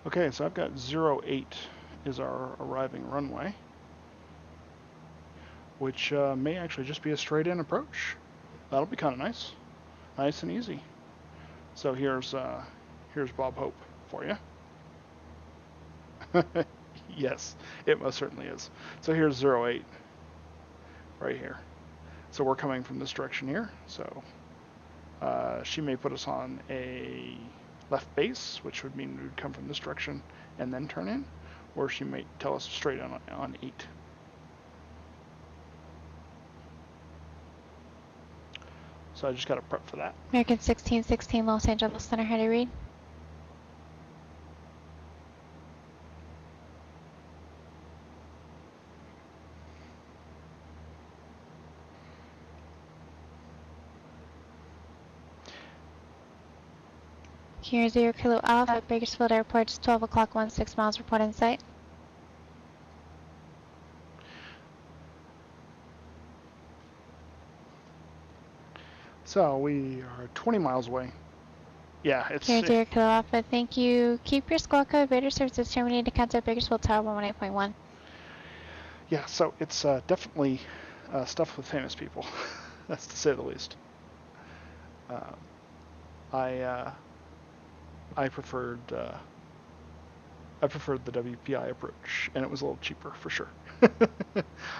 S1: Okay, so I've got 08 is our arriving runway, which may actually just be a straight in approach. That'll be kind of nice. Nice and easy. So here's Bob Hope for you. Yes, it most certainly is. So here's 08 right here. So we're coming from this direction here. So she may put us on a left base, which would mean we would come from this direction and then turn in, or she might tell us straight on 8. So I just got to prep for that.
S13: American 1616 Los Angeles Center, how to read? Here 0 Kilo Alpha, Bakersfield Airport, 12 o'clock, 16 miles, report in sight.
S1: So we are 20 miles away. Yeah, it's...
S13: Here 0 Kilo Alpha, thank you. Keep your squawk code, radar services terminated, contact Bakersfield Tower 118.1.
S1: Yeah, so it's definitely stuff with famous people. That's to say the least. I preferred the WPI approach, and it was a little cheaper for sure.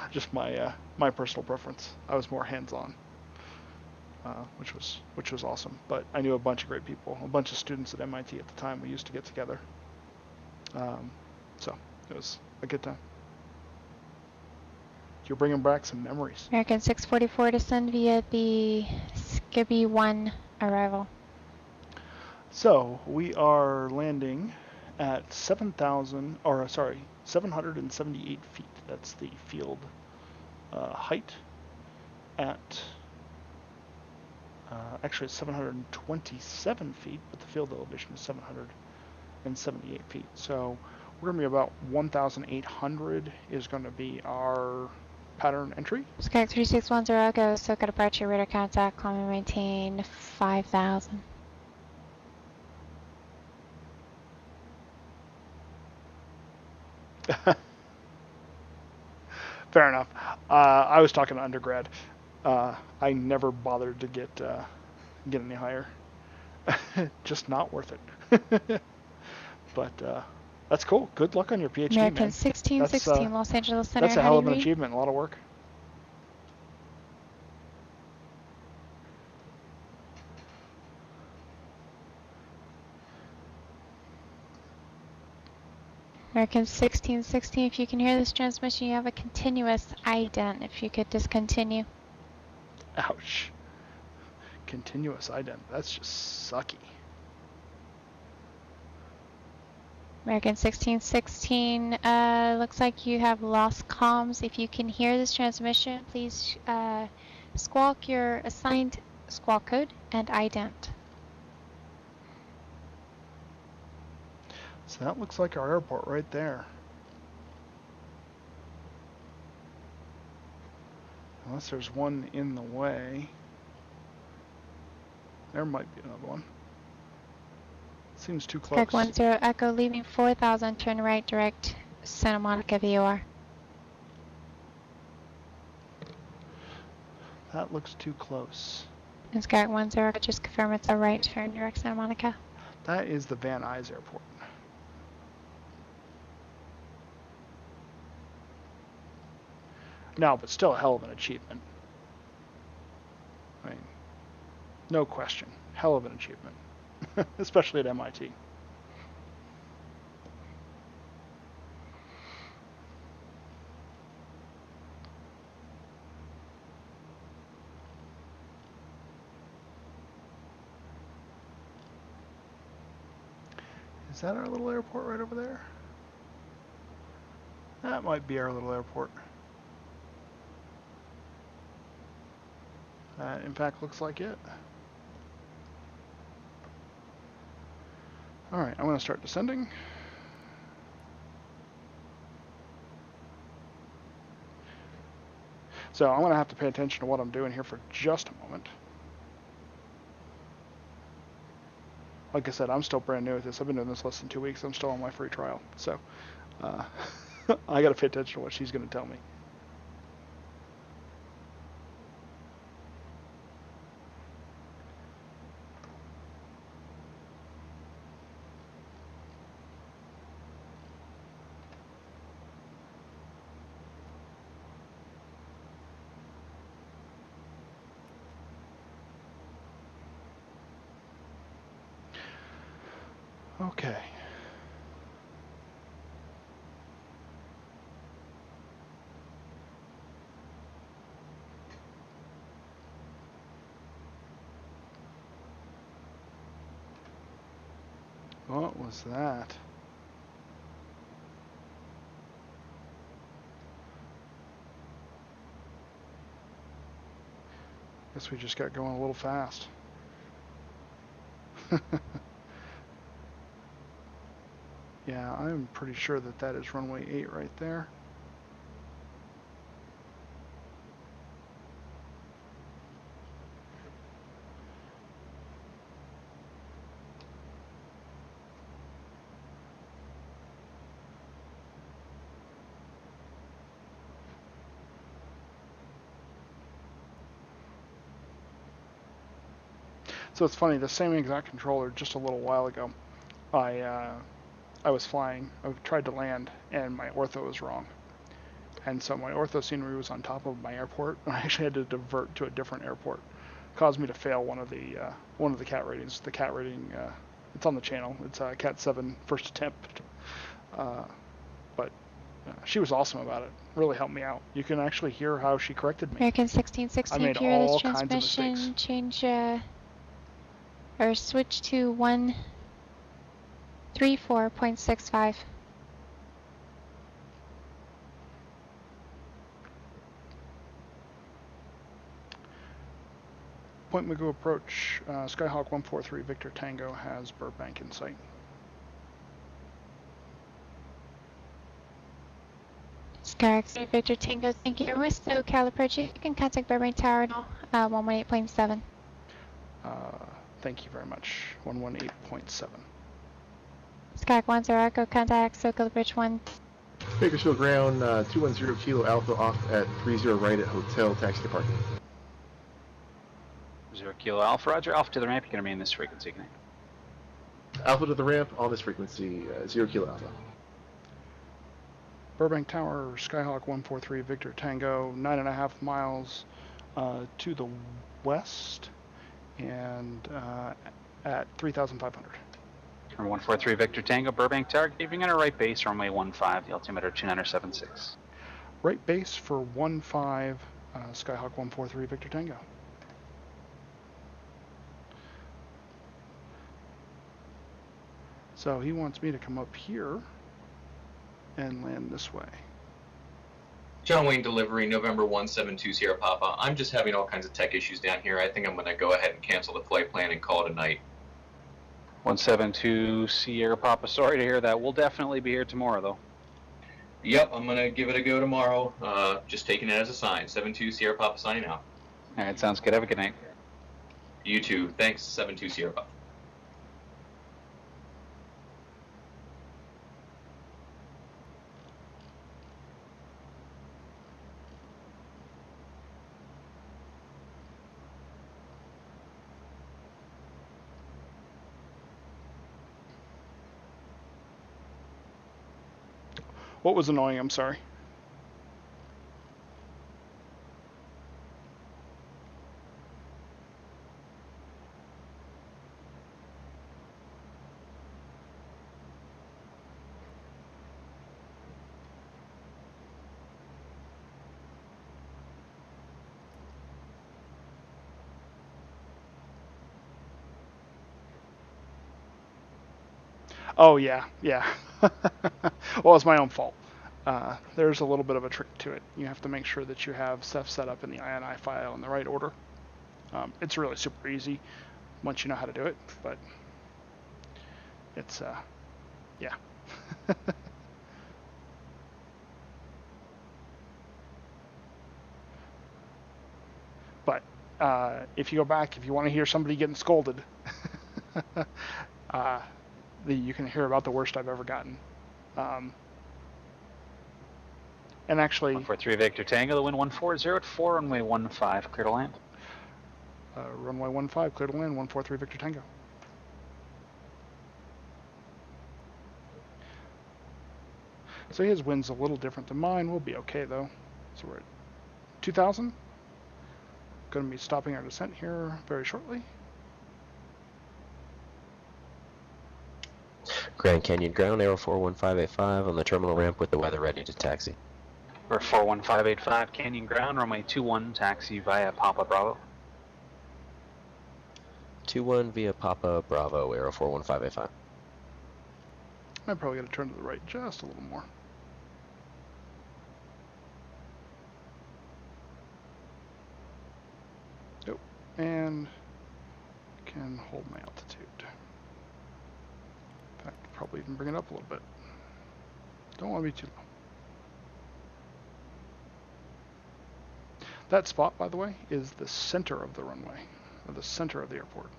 S1: Just my personal preference. I was more hands-on, which was awesome. But I knew a bunch of great people, a bunch of students at MIT at the time. We used to get together, so it was a good time. You're bringing back some memories.
S13: American 644 to send via the Skibby 1 arrival.
S1: So we are landing at 778 feet. That's the field height. At actually it's 727 feet, but the field elevation is 778 feet. So we're going to be about 1,800 is going to be our pattern entry.
S13: Skyhawk 3610 go, SoCal departure, radar contact, climb and maintain 5,000.
S1: Fair enough. I was talking to undergrad. I never bothered to get any higher. Just not worth it. But that's cool. Good luck on your PhD,
S13: American
S1: man.
S13: 1616 Los Angeles Center.
S1: That's a hell of an achievement. A lot of work.
S13: American 1616, if you can hear this transmission, you have a continuous ident. If you could discontinue.
S1: Ouch. Continuous ident. That's just sucky.
S13: American 1616, looks like you have lost comms. If you can hear this transmission, please squawk your assigned squawk code and ident.
S1: So that looks like our airport right there. Unless there's one in the way. There might be another one. Seems too close.
S13: Skyhawk 10 Echo leaving 4000, turn right, direct Santa Monica VOR.
S1: That looks too close.
S13: And Skyhawk 10 Echo, just confirm it's a right turn, direct Santa Monica.
S1: That is the Van Nuys Airport. No, but still a hell of an achievement. I mean, no question. Hell of an achievement. Especially at MIT. Is that our little airport right over there? That might be our little airport. That, in fact, looks like it. Alright, I'm going to start descending. So I'm going to have to pay attention to what I'm doing here for just a moment. Like I said, I'm still brand new at this. I've been doing this less than 2 weeks. I'm still on my free trial. So I got to pay attention to what she's going to tell me. Okay. What was that? Guess we just got going a little fast. Yeah, I'm pretty sure that that is runway 8 right there. So it's funny, the same exact controller just a little while ago, I was flying, I tried to land, and my ortho was wrong. And so my ortho scenery was on top of my airport, and I actually had to divert to a different airport. Caused me to fail one of the cat ratings. The cat rating, it's on the channel. It's Cat 7 first attempt. But she was awesome about it. Really helped me out. You can actually hear how she corrected me.
S13: American 1616,
S1: I made
S13: if you hear this
S1: all kinds of
S13: transmission,
S1: mistakes.
S13: change or switch to 134.65.
S1: Point Magoo approach, Skyhawk 143 Victor Tango has Burbank in sight.
S13: Skyhawk 3 Victor Tango, thank you very much. So Cal approach, you can contact Burbank Tower now, 118.7.
S1: Thank you very much. 118.7.
S13: Skyhawk 10 Echo, contact Socal Bridge 1.
S9: Bakersfield ground, 210 Kilo Alpha off at 30 right at Hotel, taxi to parking.
S3: 0 Kilo Alpha, Roger. Alpha to the ramp, you can remain this frequency. Can I?
S9: Alpha to the ramp on this frequency, 0 Kilo Alpha.
S1: Burbank Tower, Skyhawk 143 Victor Tango, 9.5 miles to the west and at 3,500.
S3: 143 Victor Tango, Burbank Tower, giving in a right base, runway 15, the altimeter 2976.
S1: Right base for 15, Skyhawk 143 Victor Tango. So he wants me to come up here and land this way.
S14: John Wayne delivery, November 172 Sierra Papa. I'm just having all kinds of tech issues down here. I think I'm going to go ahead and cancel the flight plan and call it a night.
S3: 172 Sierra Papa. Sorry to hear that. We'll definitely be here tomorrow, though.
S14: Yep, I'm gonna give it a go tomorrow. Just taking it as a sign. 7-2 Sierra Papa signing out.
S3: All right, sounds good. Have a good night.
S14: You too. Thanks, 7-2 Sierra Papa.
S1: What was annoying? I'm sorry. Oh yeah, yeah. Well, it's my own fault. There's a little bit of a trick to it. You have to make sure that you have stuff set up in the INI file in the right order. It's really super easy once you know how to do it, but it's yeah. But if you go back, if you want to hear somebody getting scolded, you can hear about the worst I've ever gotten. And actually,
S3: 143 Victor Tango, the wind 140 at 4, runway 15, clear to land.
S1: Runway 15, clear to land, 143 Victor Tango. So his wind's a little different than mine. We'll be okay though. So we're at 2,000. Going to be stopping our descent here very shortly.
S15: Grand Canyon ground, Aero 41585 on the terminal ramp with the weather ready to taxi.
S3: We're 41585 Canyon ground, runway 21, taxi via Papa Bravo.
S15: 21 via Papa Bravo, Aero 41585.
S1: I'm probably going to turn to the right just a little more. Nope. And can hold my altitude. In fact, probably even bring it up a little bit. Don't want to be too low. That spot, by the way, is the center of the runway, or the center of the airport.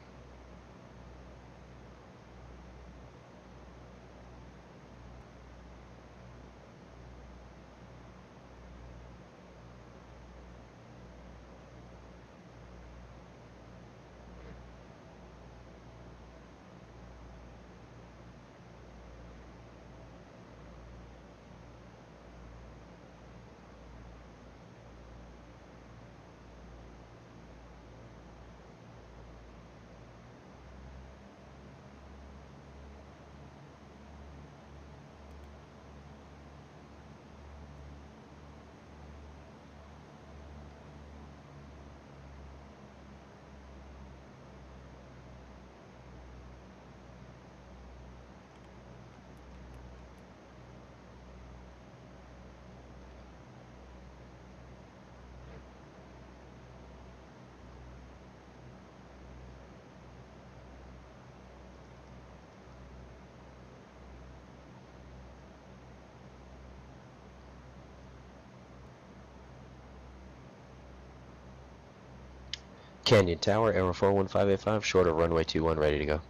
S15: Canyon Tower, Aero 41585, short of runway 21, ready to go.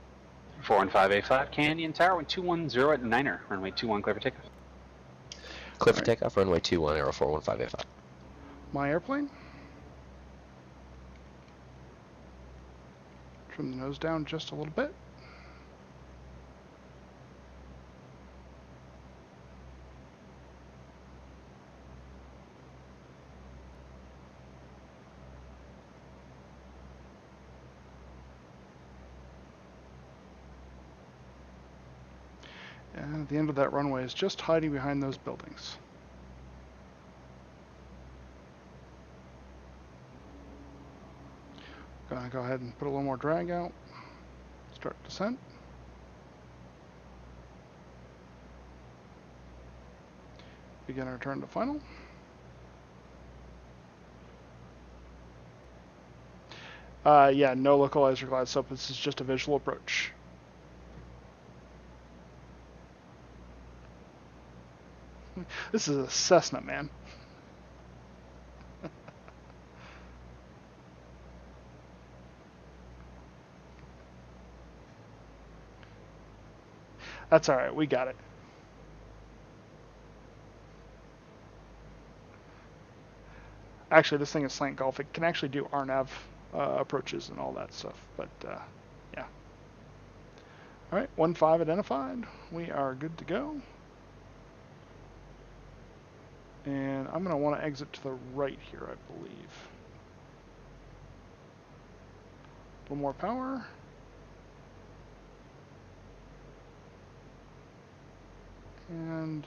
S3: 41585 Canyon Tower, wind 210 at 9er, runway 21, clear for takeoff.
S15: Clear for takeoff, runway 21, Aero 41585.
S1: My airplane. Trim the nose down just a little bit. And the end of that runway is just hiding behind those buildings. Gonna go ahead and put a little more drag out. Start descent. Begin our turn to final. Yeah, no localizer glide slope. This is just a visual approach. This is a Cessna, man. That's all right. We got it. Actually, this thing is slant golf. It can actually do RNAV approaches and all that stuff. But yeah. All right, 1-5 identified. We are good to go. And I'm going to want to exit to the right here, I believe. A little more power. And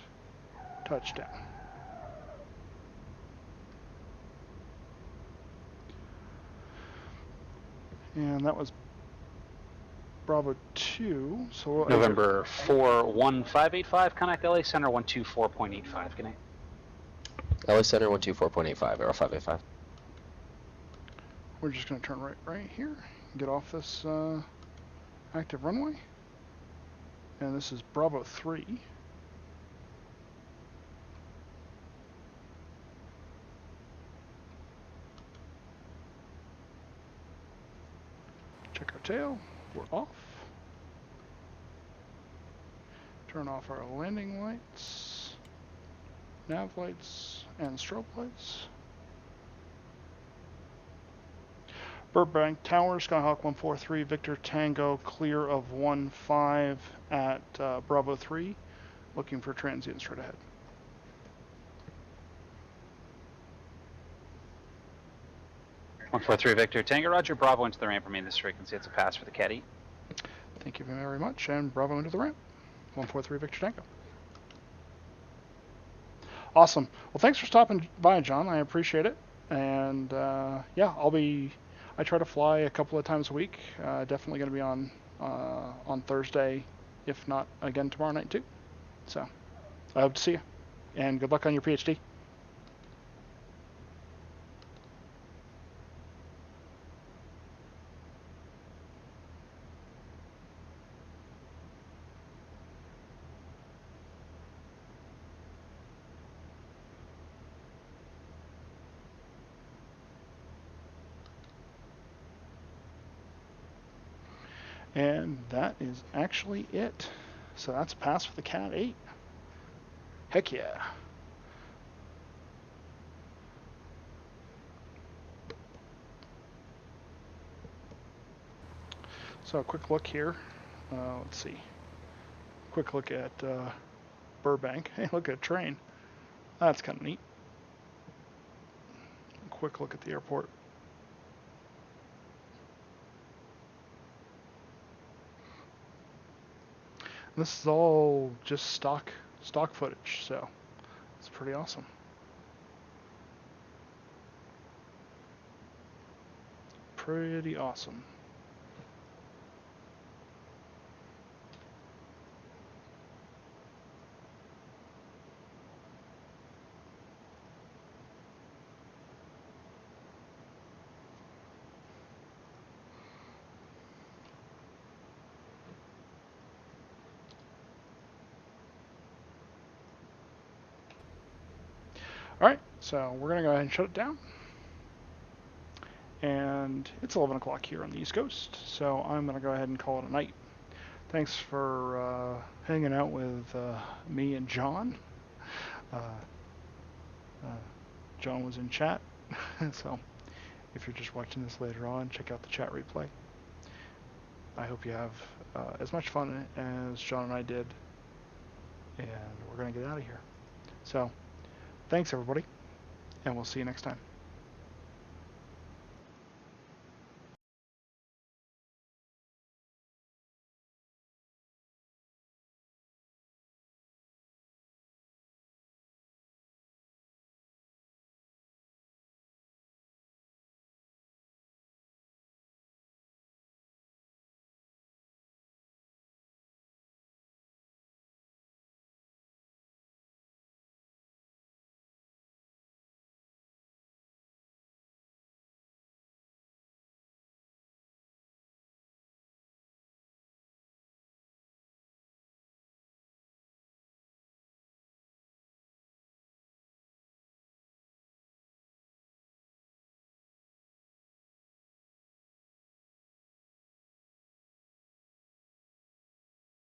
S1: touchdown. And that was Bravo 2. So we'll
S16: November 41585, contact LA Center 124.85. Good night.
S15: LA Center 124.85, Aero 585.
S1: We're just going to turn right here, get off this active runway. And this is Bravo 3. Check our tail. We're off. Turn off our landing lights, nav lights, and strobe lights. Burbank Tower, Skyhawk 143, Victor Tango, clear of 15 at Bravo 3. Looking for transient straight ahead.
S16: One 143 Victor Tango, Roger. Bravo into the ramp. Remain this frequency. It's a pass for the Cat 8.
S1: Thank you very much, and Bravo into the ramp. 143 Victor Tango. Awesome. Well, thanks for stopping by, John. I appreciate it. And yeah, I try to fly a couple of times a week. Definitely going to be on Thursday, if not again tomorrow night too. So I hope to see you, and good luck on your PhD. And that is actually it. So that's a pass for the Cat 8. Heck yeah. So a quick look here. Let's see. Quick look at Burbank. Hey, look at a train. That's kind of neat. Quick look at the airport. This is all just stock footage, so it's pretty awesome. Pretty awesome. Alright, so we're going to go ahead and shut it down. And it's 11 o'clock here on the East Coast, so I'm going to go ahead and call it a night. Thanks for hanging out with me and John. John was in chat, so if you're just watching this later on, check out the chat replay. I hope you have as much fun as John and I did, and we're going to get out of here. So, thanks everybody, and we'll see you next time.